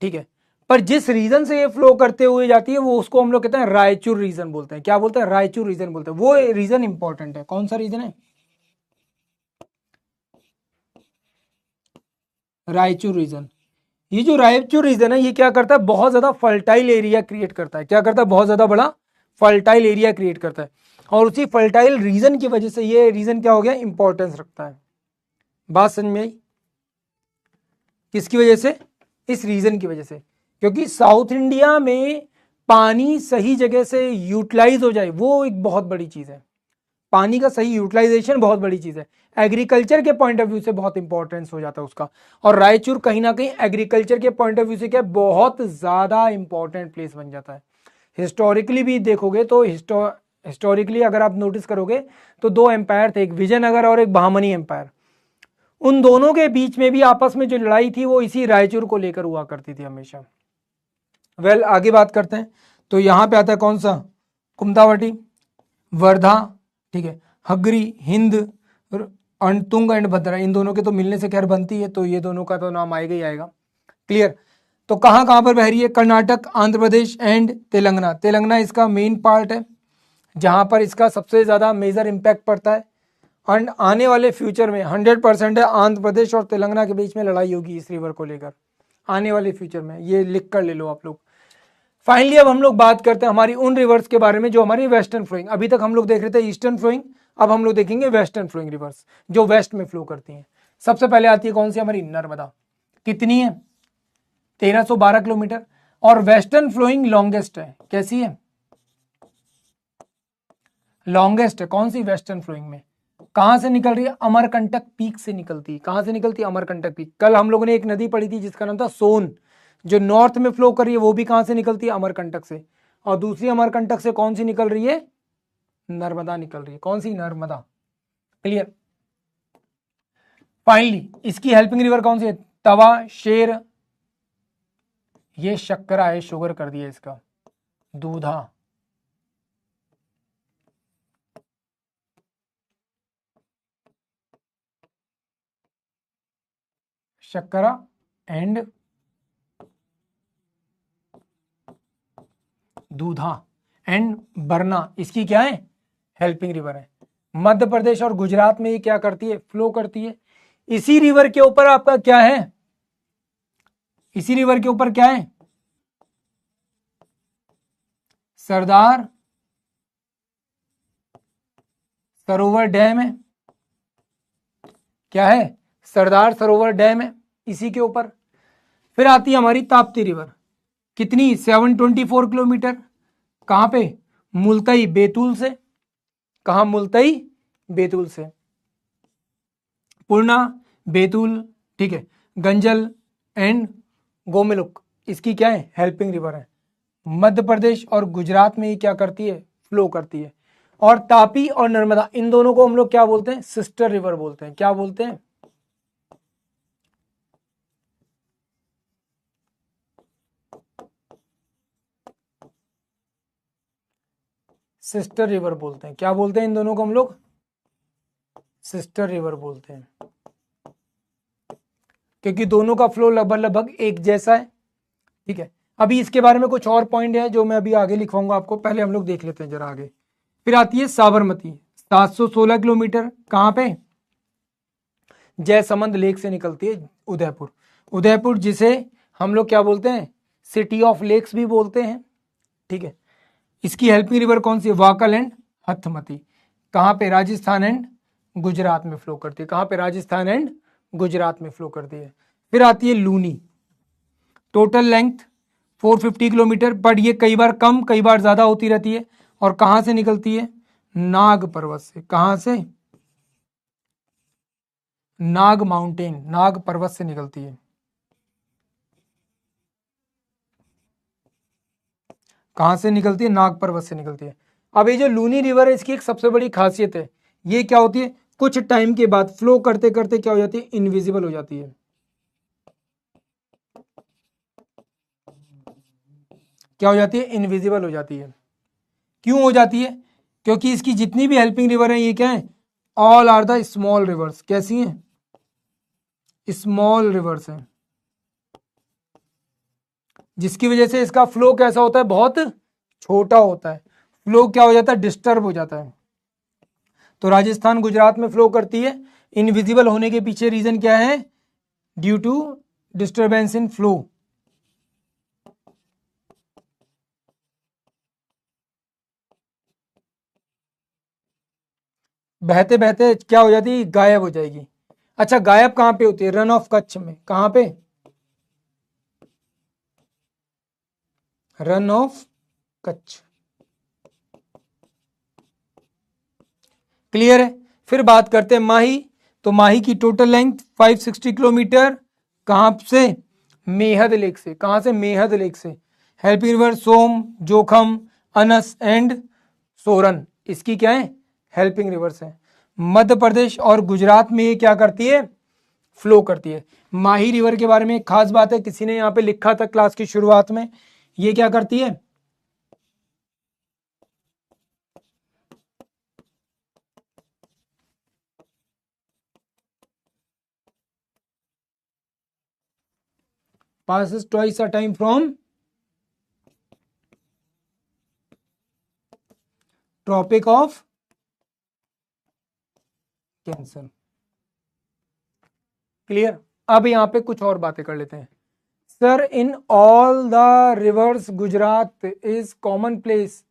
ठीक है, पर जिस रीजन से ये फ्लो करते हुए जाती है वो, उसको हम लोग कहते हैं रायचूर रीजन बोलते हैं। क्या बोलते हैं? रायचूर रीजन बोलते हैं। वो रीजन इंपॉर्टेंट है। कौन सा रीजन है? रायचूर रीजन। ये जो रायचूर रीजन है ये क्या करता है? बहुत ज्यादा फर्टाइल एरिया क्रिएट करता है। क्या करता है? बहुत ज्यादा बड़ा फर्टाइल एरिया क्रिएट करता है, और उसी फर्टाइल रीजन की वजह से ये रीजन क्या हो गया? इंपॉर्टेंस रखता है। बात समझ में आई? किसकी वजह से? इस रीजन की वजह से। क्योंकि साउथ इंडिया में पानी सही जगह से यूटिलाइज हो जाए वो एक बहुत बड़ी चीज है। पानी का सही यूटिलाइजेशन बहुत बड़ी चीज है, एग्रीकल्चर के पॉइंट ऑफ व्यू से बहुत इंपॉर्टेंस हो जाता है उसका। और रायचूर कहीं ना कहीं एग्रीकल्चर के पॉइंट ऑफ व्यू से क्या बहुत ज्यादा इंपॉर्टेंट प्लेस बन जाता है। हिस्टोरिकली भी देखोगे तो हिस्टोरिकली अगर आप नोटिस करोगे तो दो एम्पायर थे, एक विजयनगर और एक बहामनी एम्पायर। उन दोनों के बीच में भी आपस में जो लड़ाई थी वो इसी रायचूर को लेकर हुआ करती थी हमेशा। आगे बात करते हैं तो यहां पे आता है कौन सा, कुमतावटी, वर्धा, ठीक है, हगरी, हिंद, तुंग एंड भद्रा, इन दोनों के तो मिलने से खैर बनती है, तो ये दोनों का तो नाम आएगा ही आएगा। क्लियर। तो कहां कहां पर बह रही है, कर्नाटक, आंध्र प्रदेश एंड तेलंगाना। तेलंगाना इसका मेन पार्ट है जहां पर इसका सबसे ज्यादा मेजर इंपैक्ट पड़ता है। एंड आने वाले फ्यूचर में 100% है आंध्र प्रदेश और तेलंगाना के बीच में लड़ाई होगी इस रिवर को लेकर आने वाले फ्यूचर में, ये लिख कर ले लो आप लोग। फाइनली अब हम लोग बात करते हैं हमारी उन रिवर्स के बारे में जो हमारी वेस्टर्न फ्लोइंग, अभी तक हम लोग देख रहे थे ईस्टर्न फ्लोइंग, अब हम लोग देखेंगे वेस्टर्न फ्लोइंग रिवर्स जो वेस्ट में फ्लो करती हैं। सबसे पहले आती है कौन सी, हमारी नर्मदा। कितनी है, 1312 किलोमीटर, और वेस्टर्न फ्लोइंग लॉन्गेस्ट है। कैसी है, लॉन्गेस्ट है। कौन सी, वेस्टर्न फ्लोइंग में। कहां से निकल रही है, अमरकंटक पीक से निकलती है। कहां से निकलती है, अमरकंटक पीक। कल हम लोगों ने एक नदी पढ़ी थी जिसका नाम था सोन, जो नॉर्थ में फ्लो कर रही है, वो भी कहां से निकलती है, अमरकंटक से। और दूसरी अमरकंटक से कौन सी निकल रही है, नर्मदा निकल रही है। कौन सी, नर्मदा। क्लियर। फाइनली इसकी हेल्पिंग रिवर कौन सी है, तवा, शेर, ये शक्करा है, शुगर कर दिया इसका, दूधा, शक्करा एंड दूधा एंड बरना, इसकी क्या है, हेल्पिंग रिवर है। मध्य प्रदेश और गुजरात में ये क्या करती है, फ्लो करती है। इसी रिवर के ऊपर आपका क्या है, इसी रिवर के ऊपर क्या है, सरदार सरोवर डैम है। क्या है, सरदार सरोवर डैम है इसी के ऊपर। फिर आती है हमारी ताप्ती रिवर। कितनी, 724 किलोमीटर। कहां पे, मुल्तई बैतूल से। कहां, मुल्तई बैतूल से। पूर्णा, बैतूल, ठीक है, गंजल एंड गोमेलुक, इसकी क्या है, हेल्पिंग रिवर है। मध्य प्रदेश और गुजरात में ये क्या करती है, फ्लो करती है। और तापी और नर्मदा, इन दोनों को हम लोग क्या बोलते हैं, सिस्टर रिवर बोलते हैं। क्या बोलते हैं, सिस्टर रिवर बोलते हैं। क्या बोलते हैं इन दोनों को हम लोग, सिस्टर रिवर बोलते हैं, क्योंकि दोनों का फ्लो लगभग लगभग एक जैसा है। ठीक है, अभी इसके बारे में कुछ और पॉइंट है जो मैं अभी आगे लिखवाऊंगा आपको, पहले हम लोग देख लेते हैं जरा आगे। फिर आती है साबरमती, 716 किलोमीटर। कहां पे, जयसमंद लेक से निकलती है, उदयपुर। उदयपुर जिसे हम लोग क्या बोलते हैं, सिटी ऑफ लेक्स भी बोलते हैं। ठीक है, इसकी हेल्पिंग रिवर कौन सी है, वाकल एंड हथमती। कहां पे, राजस्थान एंड गुजरात में फ्लो करती है। कहां पे, राजस्थान एंड गुजरात में फ्लो करती है। फिर आती है Luni, total length 450 kilometre, but ये कई बार कम कई बार ज्यादा होती रहती है। और कहां से निकलती है, नाग पर्वत से। कहां से, नाग माउंटेन, नाग पर्वत से निकलती है। कहां से निकलती है, नाग पर्वत से निकलती है। अब ये जो लूनी रिवर है, इसकी एक सबसे बड़ी खासियत है, ये क्या होती है, कुछ टाइम के बाद फ्लो करते करते क्या हो जाती है, इनविजिबल हो जाती है। क्या हो जाती है, इनविजिबल हो जाती है। क्यों हो जाती है, क्योंकि इसकी जितनी भी हेल्पिंग रिवर है ये क्या है, all are the small rivers. कैसी हैं, स्मॉल रिवर्स हैं, जिसकी वजह से इसका फ्लो कैसा होता है, बहुत छोटा होता है। फ्लो क्या हो जाता है, डिस्टर्ब हो जाता है। तो राजस्थान गुजरात में फ्लो करती है, इनविजिबल होने के पीछे रीजन क्या है, due to disturbance in flow. बहते बहते क्या हो जाती है, गायब हो जाएगी। अच्छा, गायब कहां पे होती है, रन ऑफ कच्छ में। कहां पे, रन ऑफ कच्छ। क्लियर है। फिर बात करते हैं माही। तो माही की टोटल लेंथ 560 किलोमीटर। कहां से? मेहद लेक से। कहां से? मेहद लेक से। हेल्पिंग रिवर सोम, जोखम, अनस एंड सोरन इसकी क्या है? हेल्पिंग रिवर्स है। मध्य प्रदेश और गुजरात में ये क्या करती है? फ्लो करती है। माही रिवर के बारे में एक खास बात है, किसी ने यहां पे लिखा था क्लास की शुरुआत में, ये क्या करती है? passes twice a time from Tropic of Cancer. Clear. अब यहां पे कुछ और बातें कर लेते हैं। Sir in all the rivers Gujarat is common place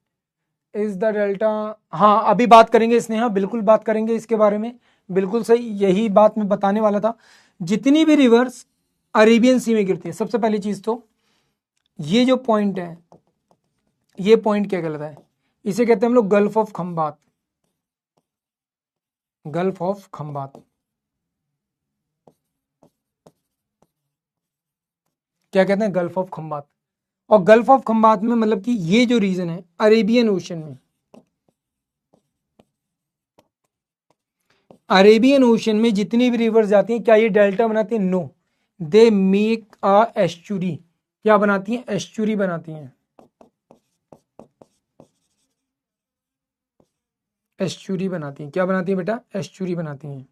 is the delta. हाँ अभी बात करेंगे स्नेहा, बिल्कुल बात करेंगे इसके बारे में। बिल्कुल सही, यही बात मैं बताने वाला था। जितनी भी रिवर्स अरेबियन सी में गिरती है, सबसे पहली चीज तो ये जो पॉइंट है, ये पॉइंट क्या कहलाता है? इसे कहते हैं हम लोग gulf of Khambhat. Gulf of Khambhat क्या कहते हैं? Gulf of Khambhat. और गल्फ ऑफ खंबात में मतलब कि ये जो रीजन है अरेबियन ओशन में, अरेबियन ओशन में जितनी भी रिवर्स जाती हैं, क्या ये डेल्टा बनाती हैं? No, they make a estuary. क्या बनाती हैं? एस्चुरी बनाती हैं। एस्चुरी बनाती हैं। क्या बनाती हैं बेटा? एस्चुरी बनाती हैं।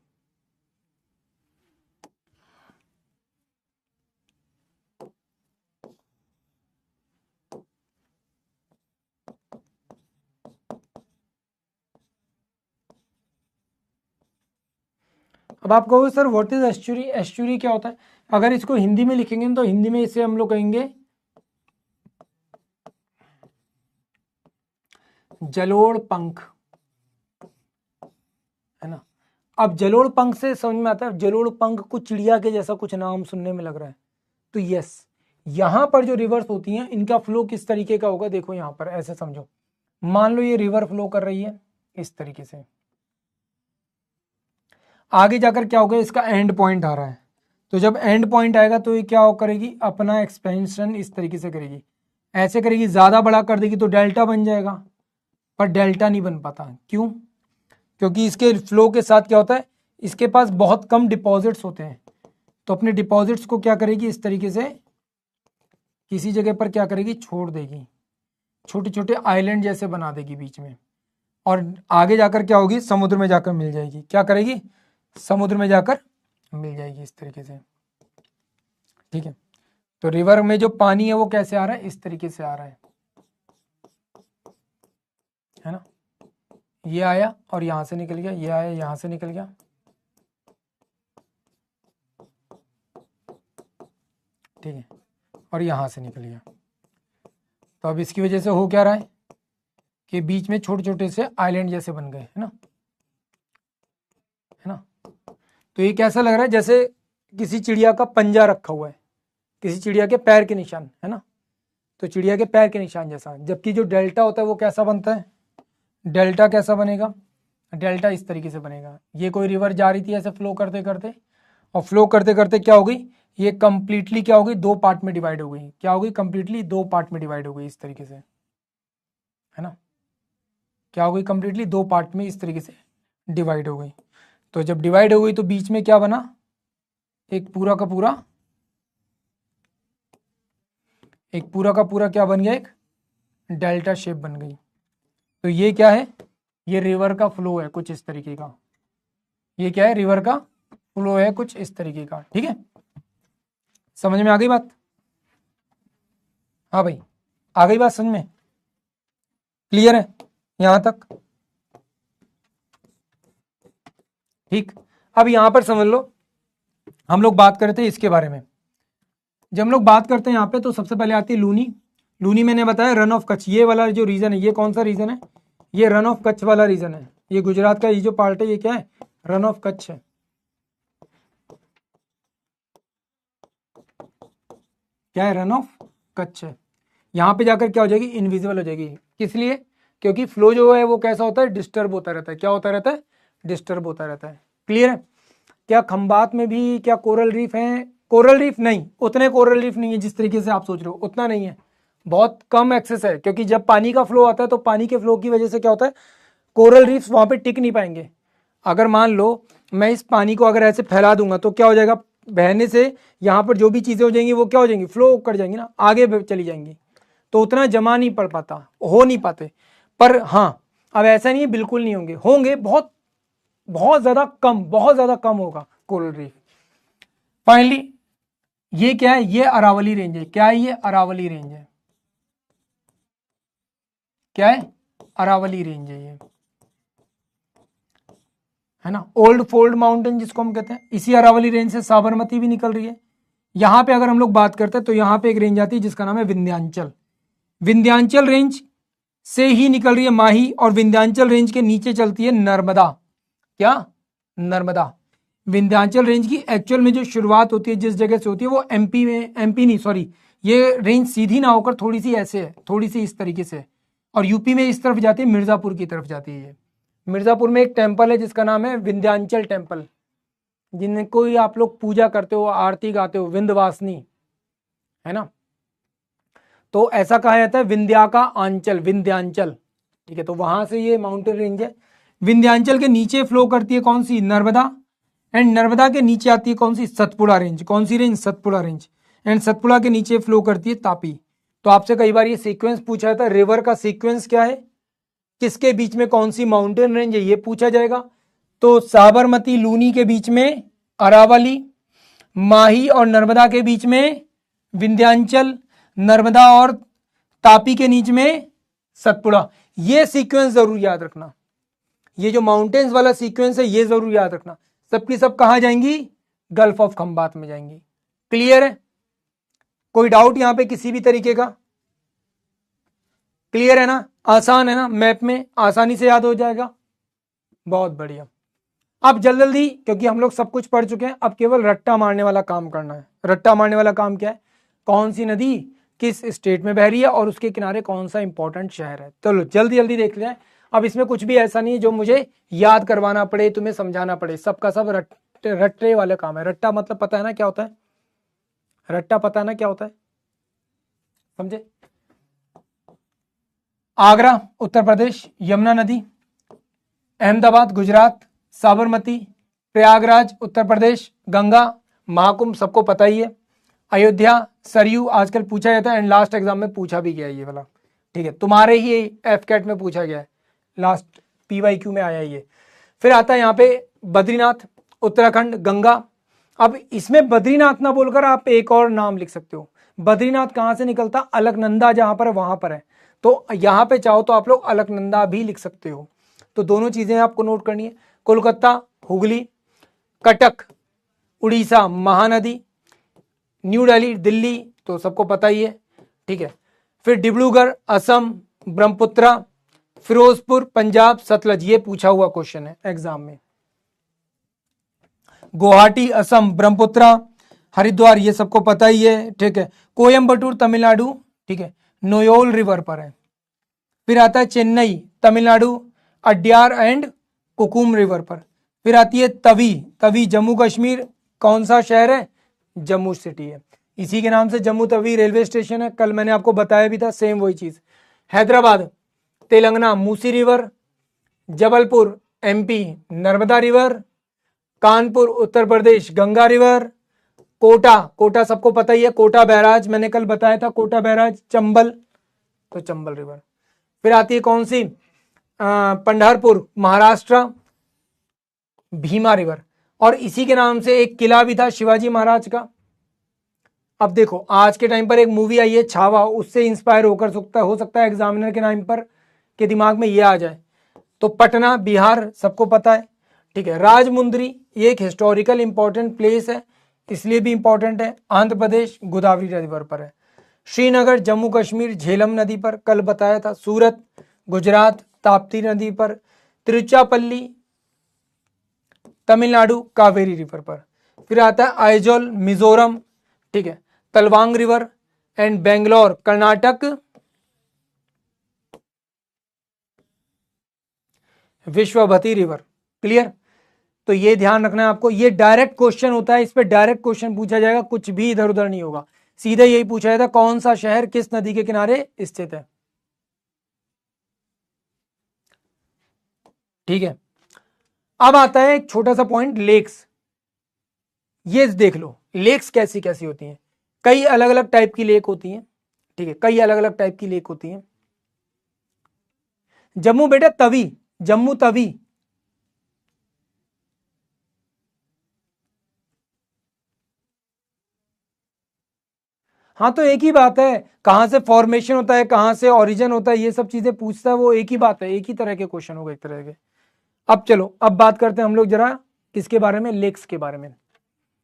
अब आप कहोगे sir what is estuary? Estuary क्या होता है? अगर इसको हिंदी में लिखेंगे तो हिंदी में इसे हम लोग कहेंगे जलोड़ पंख, है ना। अब जलोड़ पंख से समझ में आता है, जलोड़ पंख कुछ चिड़िया के जैसा कुछ नाम सुनने में लग रहा है। तो यस, यहां पर जो रिवर्स होती हैं इनका फ्लो किस तरीके का होगा? देखो यहां पर ऐसे समझो, मान लो ये रिवर फ्लो कर रही है इस तरीके से, आगे जाकर क्या होगा? इसका एंड पॉइंट आ रहा है। तो जब एंड पॉइंट आएगा तो ये क्या करेगी? अपना एक्सपेंशन इस तरीके से करेगी, ऐसे करेगी, ज्यादा बड़ा कर देगी तो डेल्टा बन जाएगा। पर डेल्टा नहीं बन पाता। क्यों? क्योंकि इसके फ्लो के साथ क्या होता है? इसके पास बहुत कम डिपॉजिट्स होते हैं। तो अपने डिपॉजिट्स को क्या करेगी? इस तरीके से किसी जगह पर क्या करेगी? छोड़ देगी, छोटे छोटे आइलैंड जैसे बना देगी बीच में, और आगे जाकर क्या होगी? समुद्र में जाकर मिल जाएगी। क्या करेगी? समुद्र में जाकर मिल जाएगी इस तरीके से। ठीक है। तो रिवर में जो पानी है वो कैसे आ रहा है? इस तरीके से आ रहा है ना। ये आया और यहां से निकल गया, ये आया यहां से निकल गया। ठीक है, और यहां से निकल गया। तो अब इसकी वजह से हो क्या रहा है कि बीच में छोटे छोटे से आइलैंड जैसे बन गए, है ना, है ना। तो ये कैसा लग रहा है? जैसे किसी चिड़िया का पंजा रखा हुआ है, किसी चिड़िया के पैर के निशान, है ना। तो चिड़िया के पैर के निशान जैसा। जबकि जो डेल्टा होता है वो कैसा बनता है? डेल्टा कैसा बनेगा? डेल्टा इस तरीके से बनेगा। ये कोई रिवर जा रही थी ऐसे फ्लो करते करते, और फ्लो करते करते क्या हो गई? ये कंप्लीटली क्या हो गई? दो पार्ट में डिवाइड हो गई। क्या हो गई? कंप्लीटली दो पार्ट में डिवाइड हो गई इस तरीके से, है ना। क्या हो गई? कंप्लीटली दो पार्ट में इस तरीके से डिवाइड हो गई। तो जब डिवाइड हो गई तो बीच में क्या बना? एक पूरा का पूरा, एक पूरा का पूरा क्या बन गया? एक डेल्टा शेप बन गई। तो ये क्या है? ये रिवर का फ्लो है कुछ इस तरीके का। ये क्या है? रिवर का फ्लो है कुछ इस तरीके का। ठीक है, समझ में आ गई बात? हाँ भाई, आ गई बात समझ में? क्लियर है यहां तक? ठीक। अब यहां पर समझ लो, हम लोग बात करते हैं इसके बारे में। जब हम लोग बात करते हैं यहाँ पे तो सबसे पहले आती है लूनी। लूनी मैंने बताया रन ऑफ कच्छ, ये वाला जो रीजन है, ये कौन सा रीजन है? ये रन ऑफ कच्छ वाला रीजन है। ये गुजरात का ये जो पार्ट है ये क्या है? रन ऑफ कच्छ है। क्या है? रन ऑफ कच्छ है। यहाँ पे जाकर क्या हो जाएगी, इनविजिबल हो जाएगी। किस लिए, क्योंकि फ्लो जो है वो कैसा होता है, डिस्टर्ब होता रहता है। क्या होता रहता है, डिस्टर्ब होता रहता है। क्लियर है। क्या खंबात में भी क्या कोरल रीफ है, कोरल रीफ नहीं, उतने कोरल रीफ नहीं है जिस तरीके से आप सोच रहे हो, उतना नहीं है, बहुत कम एक्सेस है। क्योंकि जब पानी का फ्लो आता है तो पानी के फ्लो की वजह से क्या होता है, कोरल रीफ्स वहां पे टिक नहीं पाएंगे। अगर मान लो मैं इस पानी को अगर ऐसे फैला दूंगा तो क्या हो जाएगा, बहने से यहाँ पर जो भी चीजें हो जाएंगी वो क्या हो जाएंगी, फ्लो कर जाएंगी ना, आगे चली जाएंगी, तो उतना जमा नहीं पड़ पाता, हो नहीं पाते। पर हाँ, अब ऐसा नहीं है बिल्कुल नहीं होंगे, होंगे बहुत बहुत ज्यादा कम, बहुत ज्यादा कम होगा कोरल रीफ। फाइनली ये क्या है, ये अरावली रेंज है। क्या है ये, अरावली रेंज है। क्या है, अरावली रेंज है ये, है ना। ओल्ड फोल्ड माउंटेन जिसको हम कहते हैं, इसी अरावली रेंज से साबरमती भी निकल रही है। यहां पे अगर हम लोग बात करते हैं तो यहां पे एक रेंज आती है जिसका नाम है विंध्यांचल। विंध्यांचल रेंज से ही निकल रही है माही, और विंध्यांचल रेंज के नीचे चलती है नर्मदा। क्या, नर्मदा। विंध्यांचल रेंज की एक्चुअल में जो शुरुआत होती है जिस जगह से होती है वो एमपी में, एमपी नहीं सॉरी, ये रेंज सीधी ना होकर थोड़ी सी ऐसे है, थोड़ी सी इस तरीके से, और यूपी में इस तरफ जाती है, मिर्जापुर की तरफ जाती है। ये मिर्जापुर में एक टेम्पल है जिसका नाम है विंध्यांचल टेम्पल, जिनको आप लोग पूजा करते हो, आरती गाते हो, विंध्यवासिनी, है ना। तो ऐसा कहा जाता है विंध्या का आंचल, विंध्यांचल, ठीक है। तो वहां से ये माउंटेन रेंज है। विंध्यांचल के नीचे फ्लो करती है कौन सी, नर्मदा, एंड नर्मदा के नीचे आती है कौन सी, सतपुड़ा रेंज। कौन सी range, Satpura range, and Satpura के नीचे फ्लो करती है तापी। तो आपसे कई बार ये सीक्वेंस पूछा जाता है, रिवर का सीक्वेंस क्या है, किसके बीच में कौन सी माउंटेन रेंज है, ये पूछा जाएगा। तो साबरमती लूनी के बीच में अरावली, माही और नर्मदा के बीच में विंध्यांचल, नर्मदा और तापी के नीचे में सतपुड़ा। ये सीक्वेंस जरूर याद रखना, ये जो माउंटेन्स वाला सीक्वेंस है ये जरूर याद रखना। सबकी सब कहां जाएंगी, गल्फ ऑफ खंबात में जाएंगी। क्लियर है, कोई डाउट यहां पे किसी भी तरीके का, क्लियर है ना, आसान है ना, मैप में आसानी से याद हो जाएगा, बहुत बढ़िया। अब जल्दी जल्दी, क्योंकि हम लोग सब कुछ पढ़ चुके हैं, अब केवल रट्टा मारने वाला काम करना है। रट्टा मारने वाला काम क्या है, कौन सी नदी किस स्टेट में बह रही है और उसके किनारे कौन सा इंपॉर्टेंट शहर है। चलो जल्दी जल्दी देख लें। अब इसमें कुछ भी ऐसा नहीं है जो मुझे याद करवाना पड़े, तुम्हें समझाना पड़े, सबका सब रट्टे वाले काम है। रट्टा मतलब पता है ना क्या होता है, रट्टा पता है ना क्या होता है, समझे। आगरा उत्तर प्रदेश, यमुना नदी। अहमदाबाद गुजरात, साबरमती। प्रयागराज उत्तर प्रदेश, गंगा। महाकुंभ सबको पता ही है। अयोध्या, सरयू आजकल पूछा जाता है, एंड लास्ट एग्जाम में पूछा भी गया ये वाला, ठीक है, तुम्हारे ही एफकेट में पूछा गया है, लास्ट पीवाईक्यू में आया ये। फिर आता है यहाँ पे बद्रीनाथ उत्तराखंड, गंगा। अब इसमें बद्रीनाथ ना बोलकर आप एक और नाम लिख सकते हो। बद्रीनाथ कहाँ से निकलता, अलकनंदा जहां पर है वहां पर है, तो यहाँ पे चाहो तो आप लोग अलकनंदा भी लिख सकते हो। तो दोनों चीजें आपको नोट करनी है। कोलकाता हुगली, कटक उड़ीसा महानदी, न्यू दिल्ली दिल्ली तो सबको पता ही है, ठीक है। फिर डिब्रूगढ़ असम ब्रह्मपुत्रा, फिरोजपुर पंजाब सतलज, ये पूछा हुआ क्वेश्चन है एग्जाम में। गुवाहाटी असम ब्रह्मपुत्रा, हरिद्वार ये सबको पता ही है, ठीक है। कोयम्बटूर तमिलनाडु, ठीक है, नोयोल रिवर पर है। फिर आता है चेन्नई तमिलनाडु, अड्यार एंड कुकुम रिवर पर। फिर आती है तवी, तवी जम्मू कश्मीर, कौन सा शहर है, जम्मू सिटी है, इसी के नाम से जम्मू तवी रेलवे स्टेशन है, कल मैंने आपको बताया भी था, सेम वही चीज। Hyderabad Telangana Musi river, Jabalpur MP Narmada river, Kanpur Uttar Pradesh Ganga river, Kota, Kota सबको पता ही है, कोटा बैराज मैंने कल बताया था, कोटा बैराज, चंबल तो चंबल रिवर। फिर आती है कौन सी, पंढरपुर महाराष्ट्र, भीमा रिवर, और इसी के नाम से एक किला भी था शिवाजी महाराज का। अब देखो आज के टाइम पर एक मूवी आई है छावा, उससे इंस्पायर होकर हो सकता है एग्जामिनर के नाम पर के दिमाग में ये आ जाए। तो पटना बिहार सबको पता है, ठीक है। राजमुंदरी ये एक हिस्टोरिकल इंपॉर्टेंट प्लेस है, इसलिए भी इंपॉर्टेंट है। आंध्र प्रदेश गोदावरी रिवर पर है। श्रीनगर जम्मू कश्मीर झेलम नदी पर, कल बताया था। सूरत गुजरात ताप्ती नदी पर। तिरुचिरापल्ली तमिलनाडु कावेरी रिवर पर। फिर आता है आइजोल मिजोरम, ठीक है, Tlawng river, and Bangalore Karnataka Vishwabhati river. Clear? तो ये ध्यान रखना है आपको, ये डायरेक्ट क्वेश्चन होता है, इस पे डायरेक्ट क्वेश्चन पूछा जाएगा, कुछ भी इधर उधर नहीं होगा, सीधे यही पूछा जाता है कौन सा शहर किस नदी के किनारे स्थित है। ठीक है, अब आता है एक छोटा सा पॉइंट, लेक्स। ये देख लो लेक्स कैसी कैसी होती हैं, कई अलग अलग टाइप की लेक होती हैं। ठीक है, कई अलग अलग टाइप की लेक होती हैं। जम्मू बेटा तवी, जम्मू तवी, हाँ तो एक ही बात है, कहां से फॉर्मेशन होता है कहां से ओरिजिन होता है ये सब चीजें पूछता है वो, एक ही बात है, एक ही तरह के क्वेश्चन होगा एक तरह के। अब चलो अब बात करते हैं हम लोग जरा किसके बारे में, लेक्स के बारे में।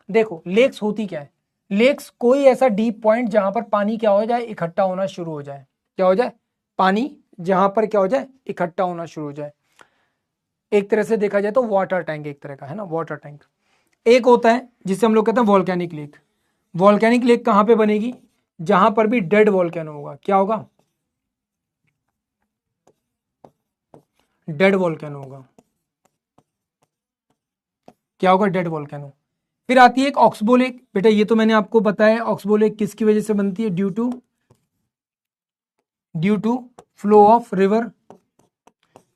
देखो लेक्स होती क्या है, लेक्स कोई ऐसा डीप पॉइंट जहां पर पानी क्या हो जाए, इकट्ठा होना शुरू हो जाए। क्या हो जाए? पानी जहां पर क्या हो जाए, इकट्ठा होना शुरू हो जाए। एक तरह से देखा जाए तो वाटर टैंक एक तरह का है ना, वाटर टैंक। एक होता है जिसे हम लोग कहते हैं वॉल्केनिक लेक। वॉल्केनिक लेक कहां पे बनेगी? जहां पर भी डेड वॉल्केनो होगा। क्या होगा? डेड वॉल्केनो होगा। क्या होगा? Dead volcano. फिर आती है एक ऑक्सबो लेक। बेटा ये तो मैंने आपको बताया, ऑक्सबो लेक किसकी वजह से बनती है? Due to flow of river.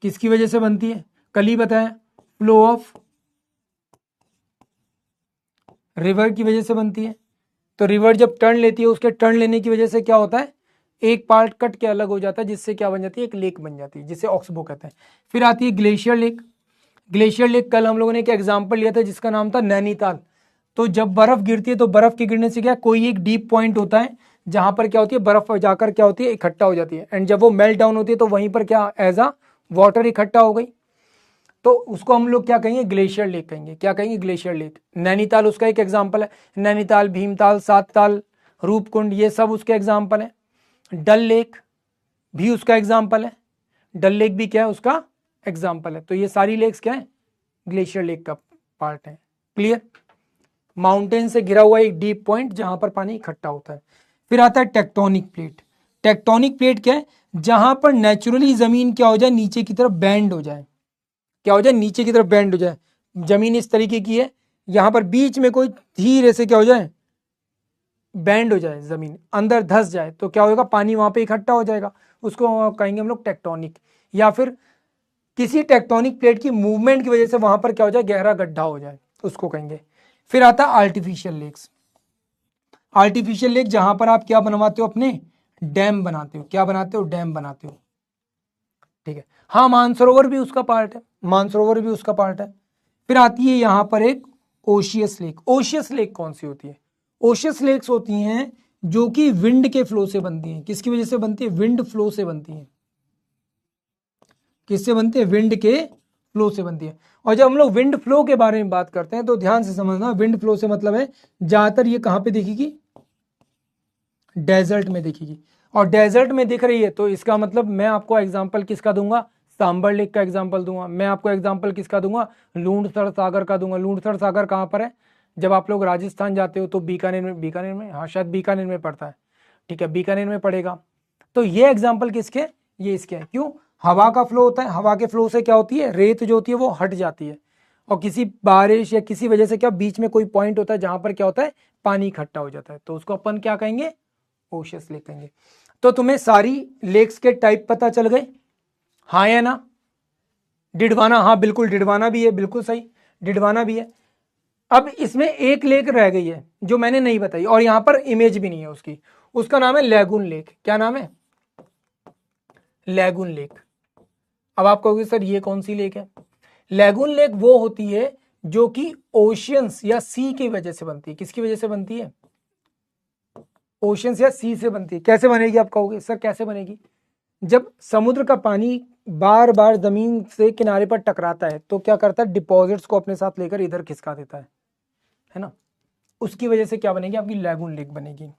किसकी वजह से बनती है? कल ही बताया, फ्लो ऑफ रिवर की वजह से बनती है। तो रिवर जब टर्न लेती है, उसके टर्न लेने की वजह से क्या होता है, एक पार्ट कट के अलग हो जाता है, जिससे क्या बन जाती है, एक लेक बन जाती है, जिसे ऑक्सबो कहते हैं। फिर आती है ग्लेशियर लेक। ग्लेशियर लेक कल हम लोगों ने एक एग्जाम्पल लिया था जिसका नाम था नैनीताल। तो जब बर्फ गिरती है तो बर्फ के गिरने से क्या, कोई एक डीप पॉइंट होता है जहां पर क्या होती है, बर्फ जाकर क्या होती है, इकट्ठा हो जाती है, एंड जब वो मेल्ट डाउन होती है तो वहीं पर क्या एज अ वाटर इकट्ठा हो गई। तो उसको हम लोग क्या कहेंगे, ग्लेशियर लेक कहेंगे। क्या कहेंगे? Glacier lake. नैनीताल उसका एक एग्जाम्पल है, नैनीताल, भीमताल, सातताल, रूपकुंड, ये सब उसके एग्जाम्पल है। डल लेक भी उसका एग्जाम्पल है, डल लेक भी क्या है, उसका एग्जाम्पल है। तो ये सारी लेक्स क्या है, ग्लेशियर लेक का पार्ट है। क्लियर? माउंटेन से घिरा हुआ एक डीप पॉइंट जहां पर पानी इकट्ठा होता है। फिर आता है टेक्टोनिक प्लेट। टेक्टोनिक प्लेट क्या है? जहां पर नेचुरली जमीन क्या हो जाए, नीचे की तरफ बैंड हो जाए। क्या हो जाए? नीचे की तरफ बैंड हो जाए। जमीन इस तरीके की है, यहां पर बीच में कोई धीरे से क्या हो जाए, बैंड हो जाए, जमीन अंदर धंस जाए, तो क्या होगा, पानी वहां पे इकट्ठा हो जाएगा। उसको कहेंगे हम लोग टेक्टोनिक। या फिर किसी टेक्टोनिक प्लेट की मूवमेंट की वजह से वहां पर क्या हो जाए, गहरा गड्ढा हो जाए, उसको कहेंगे। फिर आता है आर्टिफिशियल लेक्स। आर्टिफिशियल लेक जहां पर आप क्या बनवाते हो, अपने डैम बनाते हो। क्या बनाते हो? डैम बनाते हो। ठीक है, हाँ मानसरोवर भी उसका पार्ट है, मानसरोवर भी उसका पार्ट है। फिर आती है यहां पर एक ओशियस लेक। ओशियस लेक कौन सी होती है? ओशियस लेक्स होती हैं जो कि विंड के फ्लो से बनती हैं। किसकी वजह से बनती है? विंड फ्लो से बनती हैं। किससे बनती है? विंड के फ्लो से बनती है। और जब हम लोग विंड फ्लो के बारे में बात करते हैं तो ध्यान से समझना, विंड फ्लो से मतलब है ज्यादातर ये कहां पे दिखेगी, डेजर्ट में दिखेगी। और डेजर्ट में दिख रही है तो इसका मतलब मैं आपको एग्जांपल किसका दूंगा, सांबर लेक का एग्जांपल दूंगा। मैं आपको एग्जांपल किसका दूंगा, लूणसर सागर का दूंगा। लूणसर सागर कहां पर है? जब आप लोग राजस्थान जाते हो तो बीकानेर में, हाँ शायद बीकानेर में पड़ता है। ठीक है, बीकानेर में पड़ेगा। तो ये एग्जाम्पल किसके, ये इसके हैं। क्यों? हवा का फ्लो होता है, हवा के फ्लो से क्या होती है, रेत जो होती है वो हट जाती है, और किसी बारिश या किसी वजह से क्या बीच में कोई पॉइंट होता है जहां पर क्या होता है, पानी इकट्ठा हो जाता है, तो उसको अपन क्या कहेंगे, ओशियस लेक कहेंगे। तो तुम्हें सारी लेक्स के टाइप पता चल गए, हाँ या ना? डिडवाना, हाँ बिल्कुल डिडवाना भी है, बिल्कुल सही, डिडवाना भी है। अब इसमें एक लेक रह गई है जो मैंने नहीं बताई, और यहां पर इमेज भी नहीं है उसकी, उसका नाम है लैगून लेक। क्या नाम है? Lagoon lake. अब आप कहोगे सर ये कौन सी लेक है? लैगून लेक वो होती है जो कि ओशियंस या सी की वजह से बनती है। किसकी वजह से बनती है? ओशियंस या सी से बनती है। कैसे बनेगी? आप कहोगे सर कैसे बनेगी? जब समुद्र का पानी बार बार जमीन से किनारे पर टकराता है तो क्या करता है, डिपॉजिट्स को अपने साथ लेकर इधर खिसका देता है ना, उसकी वजह से क्या बनेगी, आपकी लैगून लेक बनेगी।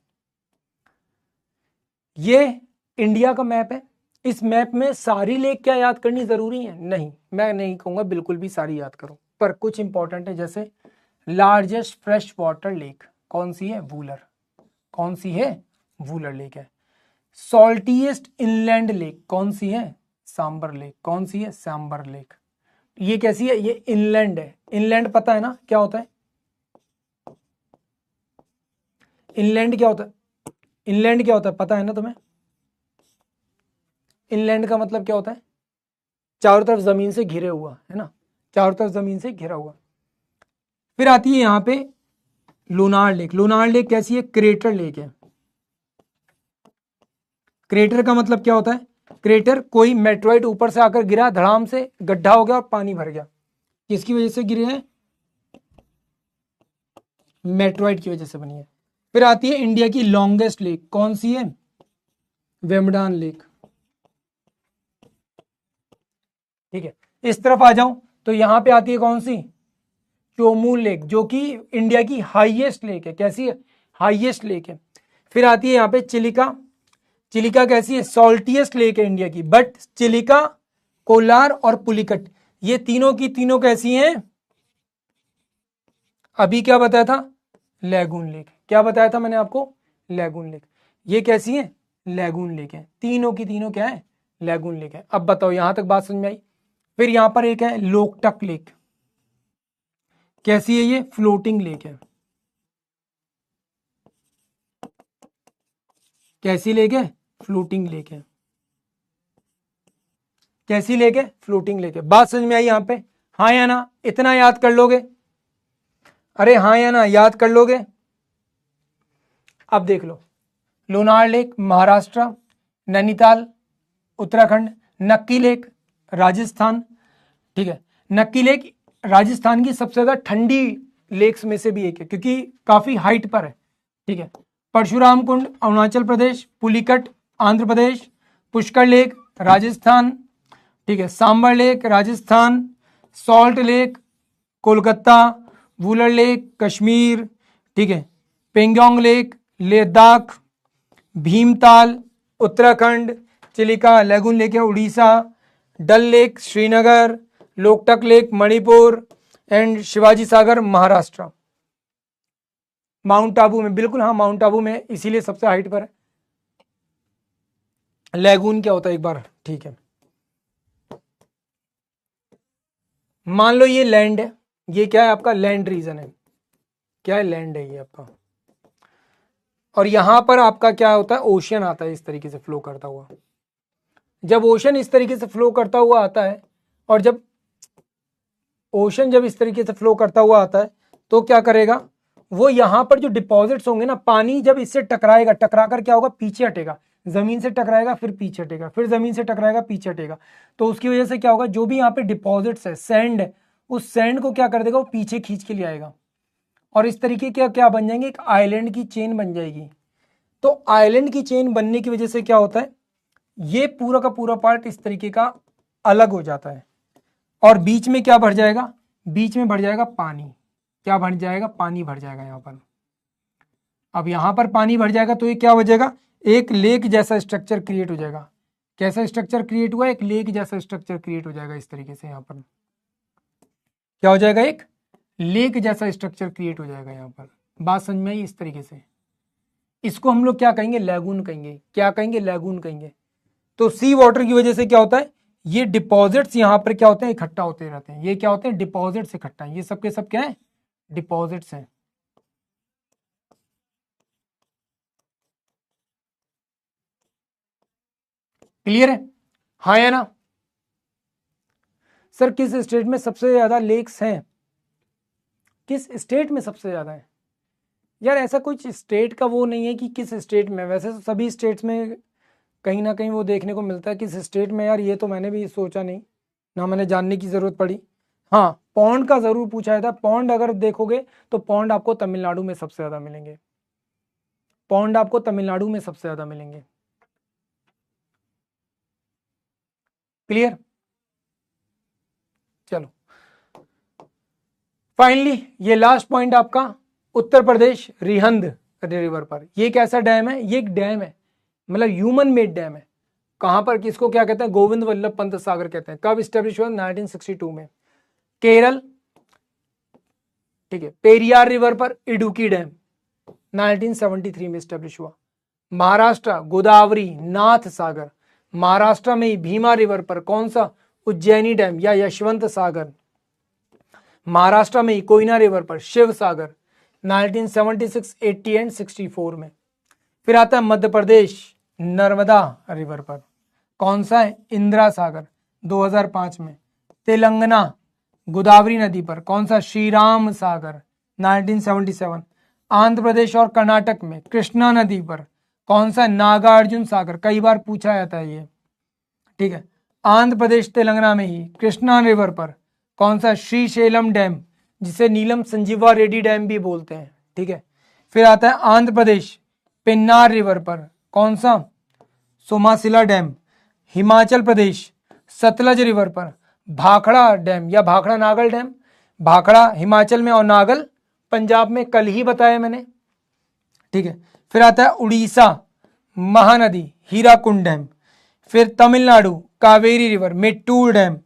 ये इंडिया का मैप है। इस मैप में सारी लेक क्या याद करनी जरूरी है? नहीं, मैं नहीं कहूंगा बिल्कुल भी सारी याद करो, पर कुछ इंपॉर्टेंट है। जैसे लार्जेस्ट फ्रेश वाटर लेक कौन सी है? वूलर। कौन सी है? वूलर लेक है। सॉल्टीएस्ट इनलैंड लेक कौन सी है? सांबर लेक। कौन सी है? सांबर लेक। ये कैसी है, ये इनलैंड है। इनलैंड पता है ना क्या होता है, इनलैंड क्या होता है, इनलैंड क्या होता है पता है ना तुम्हें, इनलैंड का मतलब क्या होता है, चारों तरफ जमीन से घिरे हुआ, है ना, चारों तरफ जमीन से घिरा हुआ। फिर आती है यहाँ पे लूनार लेक। लूनार लेक कैसी है, क्रेटर लेक है। क्रेटर का मतलब क्या होता है, क्रेटर कोई मेट्रॉइड ऊपर से आकर गिरा, धड़ाम से गड्ढा हो गया और पानी भर गया। किसकी वजह से गिरे हैं, मेट्रॉइड की वजह से बनी है। फिर आती है इंडिया की लॉन्गेस्ट लेक, कौन सी है, वेम्बडान लेक। ठीक है, इस तरफ आ जाऊं तो यहां पे आती है कौन सी, चोमू लेक, जो कि इंडिया की हाईएस्ट लेक है। कैसी है, हाईएस्ट लेक है। फिर आती है यहाँ पे चिलिका। चिलिका कैसी है, सॉल्टिएस्ट लेक है इंडिया की, बट चिलिका, कोलार और पुलिकट ये तीनों की तीनों कैसी हैं, अभी क्या बताया था, लैगून लेक। क्या बताया था मैंने आपको, लैगून लेक। ये कैसी है, लैगून लेक है। तीनों की तीनों क्या है, लैगून लेक है। अब बताओ यहां तक बात समझ में आई। फिर यहां पर एक है लोकटक लेक। कैसी है ये, फ्लोटिंग लेक है। कैसी लेक है, फ्लोटिंग लेक है। कैसी लेक है, फ्लोटिंग लेक है। बात समझ में आई यहां पे, हाँ या ना, इतना याद कर लोगे, अरे हाँ या ना याद कर लोगे। अब देख लो, लोनार लेक महाराष्ट्र, नैनीताल उत्तराखंड, नक्की लेक राजस्थान। ठीक है, नक्की लेक राजस्थान की सबसे ज्यादा ठंडी लेक्स में से भी एक है, क्योंकि काफी हाइट पर है। ठीक है, परशुराम कुंड अरुणाचल प्रदेश, पुलिकट आंध्र प्रदेश, पुष्कर लेक राजस्थान। ठीक है, Sambhar lake Rajasthan, salt lake Kolkata, Wular lake Kashmir. ठीक है, Pangong lake Ladakh, Bhimtal Uttarakhand, Chilika lagoon lake है Orissa, Dal lake Srinagar, Loktak lake Manipur and Shivaji Sagar Maharashtra. Mount Abu में, बिल्कुल हाँ माउंट आबू में, इसीलिए सबसे हाइट पर है। लैगून क्या होता है एक बार, ठीक है, मान लो ये लैंड है, ये क्या है आपका, लैंड रीजन है। क्या है, लैंड है ये आपका, और यहां पर आपका क्या होता है, ओशियन आता है इस तरीके से फ्लो करता हुआ। जब ओशन इस तरीके से फ्लो करता हुआ आता है, और जब ओशन जब इस तरीके से फ्लो करता हुआ आता है, तो क्या करेगा वो, यहां पर जो डिपॉजिट्स होंगे ना, पानी जब इससे टकराएगा, टकरा कर क्या होगा, पीछे हटेगा, जमीन से टकराएगा फिर पीछे हटेगा, फिर जमीन से टकराएगा पीछे हटेगा। तो उसकी वजह से क्या होगा, जो भी यहाँ पे डिपॉजिट्स है, सैंड है, उस सैंड को क्या कर देगा, वो पीछे खींच के ले आएगा, और इस तरीके के क्या बन जाएंगे, एक आइलैंड की चेन बन जाएगी। तो आइलैंड की चेन बनने की वजह से क्या होता है, ये पूरा का पूरा पार्ट इस तरीके का अलग हो जाता है, और बीच में क्या भर जाएगा, बीच में भर जाएगा पानी। क्या भर जाएगा, पानी भर जाएगा यहाँ पर। अब यहाँ पर पानी भर जाएगा तो ये क्या हो जाएगा, एक लेक जैसा स्ट्रक्चर क्रिएट हो जाएगा। कैसा स्ट्रक्चर क्रिएट हुआ, एक लेक जैसा स्ट्रक्चर क्रिएट हो जाएगा इस तरीके से। यहाँ पर क्या हो जाएगा, एक लेक जैसा स्ट्रक्चर क्रिएट हो जाएगा यहाँ पर। बात समझ में आई, इस तरीके से। इसको हम लोग क्या कहेंगे, लैगून कहेंगे। क्या कहेंगे, लैगून कहेंगे। तो सी वाटर की वजह से क्या होता है, ये डिपॉजिट्स यहाँ पर क्या होते हैं, इकट्ठा होते रहते हैं। ये क्या होते हैं, डिपॉजिट्स इकट्ठा है। ये सबके सब क्या है, डिपॉजिट्स हैं। क्लियर है, हाँ या ना। सर किस स्टेट में सबसे ज्यादा लेक्स हैं, किस स्टेट में सबसे ज्यादा है। यार ऐसा कुछ स्टेट का वो नहीं है कि किस स्टेट में, वैसे तो सभी स्टेट्स में कहीं ना कहीं वो देखने को मिलता है। किस स्टेट में, यार ये तो मैंने भी सोचा नहीं, ना मैंने जानने की जरूरत पड़ी। हाँ, पौंड का जरूर पूछा था। पौंड अगर देखोगे तो पौंड आपको तमिलनाडु में सबसे ज्यादा मिलेंगे। पौंड आपको तमिलनाडु में सबसे ज्यादा मिलेंगे। क्लियर, चलो फाइनली ये लास्ट पॉइंट आपका, उत्तर प्रदेश रिहंद रिवर पर। ये कैसा डैम है, ये एक डैम है, मतलब ह्यूमन मेड डैम है। कहां पर, किसको क्या कहते हैं, गोविंद वल्लभ पंत सागर कहते हैं। कब स्टेब्लिश हुआ, 1962 में, केरल। ठीक है, पेरियार रिवर पर इडुकी डैम 1973 में स्टेब्लिश हुआ। महाराष्ट्र गोदावरी नाथ सागर, महाराष्ट्र में ही भीमा रिवर पर, कौन सा, उज्जैनी डैम या यशवंत सागर। महाराष्ट्र में ही कोयना रिवर पर शिव सागर 1976, 80 एंड 64 में। फिर आता है मध्य प्रदेश नर्मदा रिवर पर, कौन सा है? इंदिरा सागर 2005 में। तेलंगाना गोदावरी नदी पर, कौन सा? श्रीराम सागर 1977। आंध्र प्रदेश और कर्नाटक में कृष्णा नदी पर, कौन सा? नागार्जुन सागर, कई बार पूछा जाता है ये, ठीक है। आंध्र प्रदेश तेलंगाना में ही कृष्णा रिवर पर, कौन सा? श्रीशैलम डैम, जिसे नीलम संजीवा रेड्डी डैम भी बोलते हैं, ठीक है। फिर आता है आंध्र प्रदेश पेन्नार रिवर पर, कौन सा? सोमासिला डैम। हिमाचल प्रदेश सतलज रिवर पर भाखड़ा डैम या भाखड़ा नागल डैम, भाखड़ा हिमाचल में और नागल पंजाब में, कल ही बताया मैंने, ठीक है। फिर आता है उड़ीसा महानदी हीराकुंड डैम। फिर तमिलनाडु कावेरी रिवर मेट्टूर डैम।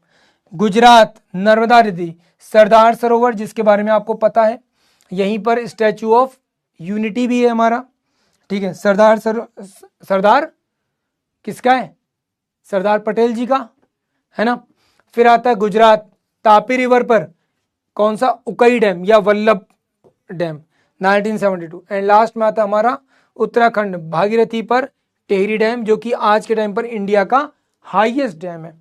गुजरात नर्मदा नदी सरदार सरोवर, जिसके बारे में आपको पता है, यहीं पर स्टैचू ऑफ यूनिटी भी है हमारा, ठीक है। सरदार किसका है? सरदार पटेल जी का, है ना। फिर आता है गुजरात तापी रिवर पर, कौन सा? उकई डैम या वल्लभ डैम 1972। एंड लास्ट में आता है हमारा उत्तराखंड भागीरथी पर टेहरी डैम, जो कि आज के टाइम पर इंडिया का हाईएस्ट डैम है।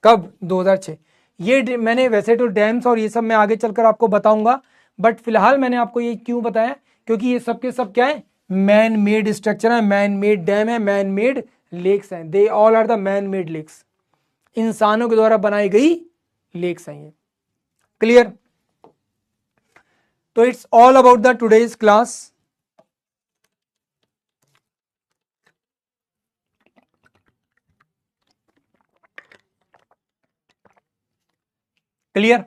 कब? 2006। ये मैंने वैसे तो डैम्स और ये सब मैं आगे चलकर आपको बताऊंगा, बट फिलहाल मैंने आपको ये क्यों बताया, क्योंकि ये सब के सब क्या है? मैन मेड स्ट्रक्चर है, मैन मेड डैम है, मैन मेड लेक्स हैं। They all are the man made lakes, इंसानों के द्वारा बनाई गई लेक्स हैं ये। क्लियर? तो it's all about the today's class. Clear?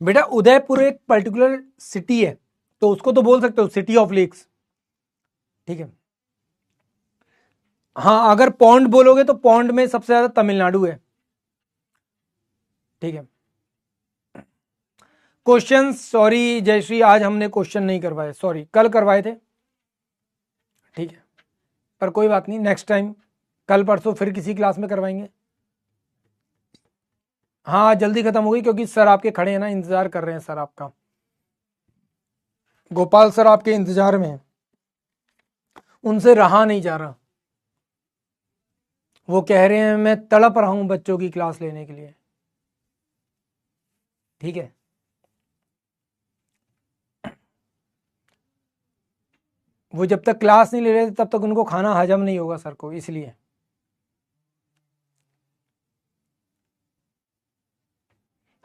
बेटा उदयपुर एक पर्टिकुलर सिटी है, तो उसको तो बोल सकते हो सिटी ऑफ लेक्स, ठीक है। हाँ, अगर पॉन्ड बोलोगे तो पॉन्ड में सबसे ज्यादा तमिलनाडु है, ठीक है। क्वेश्चन, सॉरी जयश्री, आज हमने क्वेश्चन नहीं करवाए, सॉरी, कल करवाए थे, ठीक है, पर कोई बात नहीं, नेक्स्ट टाइम कल परसों फिर किसी क्लास में करवाएंगे। हाँ, जल्दी खत्म होगी क्योंकि सर आपके खड़े हैं ना, इंतजार कर रहे हैं सर आपका, गोपाल सर आपके इंतजार में हैं, उनसे रहा नहीं जा रहा, वो कह रहे हैं मैं तड़प रहा हूं बच्चों की क्लास लेने के लिए, ठीक है। वो जब तक क्लास नहीं ले रहे थे तब तक उनको खाना हजम नहीं होगा सर को, इसलिए।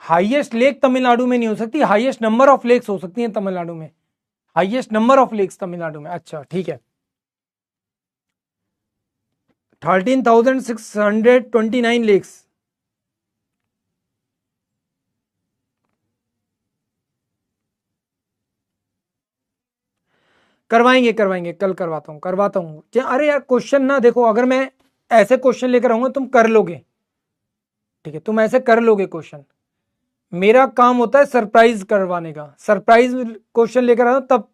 हाईएस्ट लेक तमिलनाडु में नहीं हो सकती, हाईएस्ट नंबर ऑफ लेक्स हो सकती हैं तमिलनाडु में, highest number of lakes Tamil Nadu में। अच्छा ठीक है, 13,629 लेक्स। करवाएंगे करवाएंगे, कल करवाता हूँ। अरे यार क्वेश्चन ना देखो, अगर मैं ऐसे क्वेश्चन लेकर आऊंगा तुम कर लोगे, ठीक है, तुम ऐसे कर लोगे क्वेश्चन, मेरा काम होता है सरप्राइज करवाने का। सरप्राइज क्वेश्चन लेकर आता हूं तब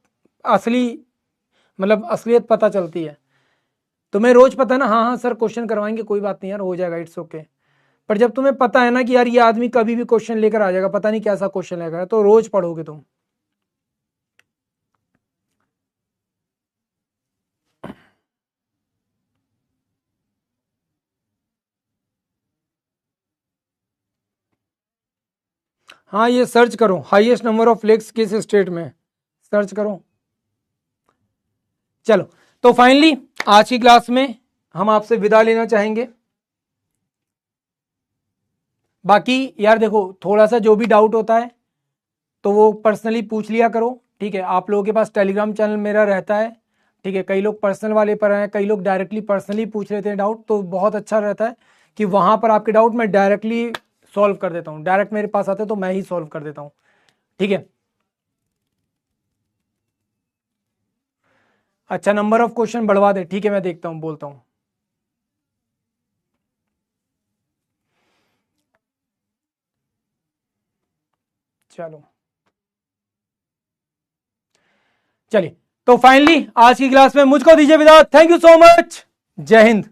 असली मतलब असलियत पता चलती है। तुम्हें रोज पता है ना, हाँ हाँ सर क्वेश्चन करवाएंगे, कोई बात नहीं यार, हो जाएगा, इट्स ओके। पर जब तुम्हें पता है ना कि यार ये आदमी कभी भी क्वेश्चन लेकर आ जाएगा, पता नहीं कैसा क्वेश्चन लेकर, तो रोज पढ़ोगे तुम। हाँ, ये सर्च करो, हाईएस्ट नंबर ऑफ लेक्स किस स्टेट में, सर्च करो। चलो, तो फाइनली आज की क्लास में हम आपसे विदा लेना चाहेंगे। बाकी यार देखो, थोड़ा सा जो भी डाउट होता है तो वो पर्सनली पूछ लिया करो, ठीक है। आप लोगों के पास टेलीग्राम चैनल मेरा रहता है, ठीक है। कई लोग पर्सनल वाले पर हैं, कई लोग डायरेक्टली पर्सनली पूछ लेते हैं डाउट, तो बहुत अच्छा रहता है कि वहां पर आपके डाउट मैं डायरेक्टली सॉल्व कर देता हूँ। डायरेक्ट मेरे पास आते तो मैं ही सॉल्व कर देता हूँ, ठीक है। अच्छा, नंबर ऑफ क्वेश्चन बढ़वा दे, ठीक है, मैं देखता हूँ, बोलता हूँ। चलो चलिए, तो फाइनली आज की क्लास में मुझको दीजिए विदा। Thank you so much. जय हिंद।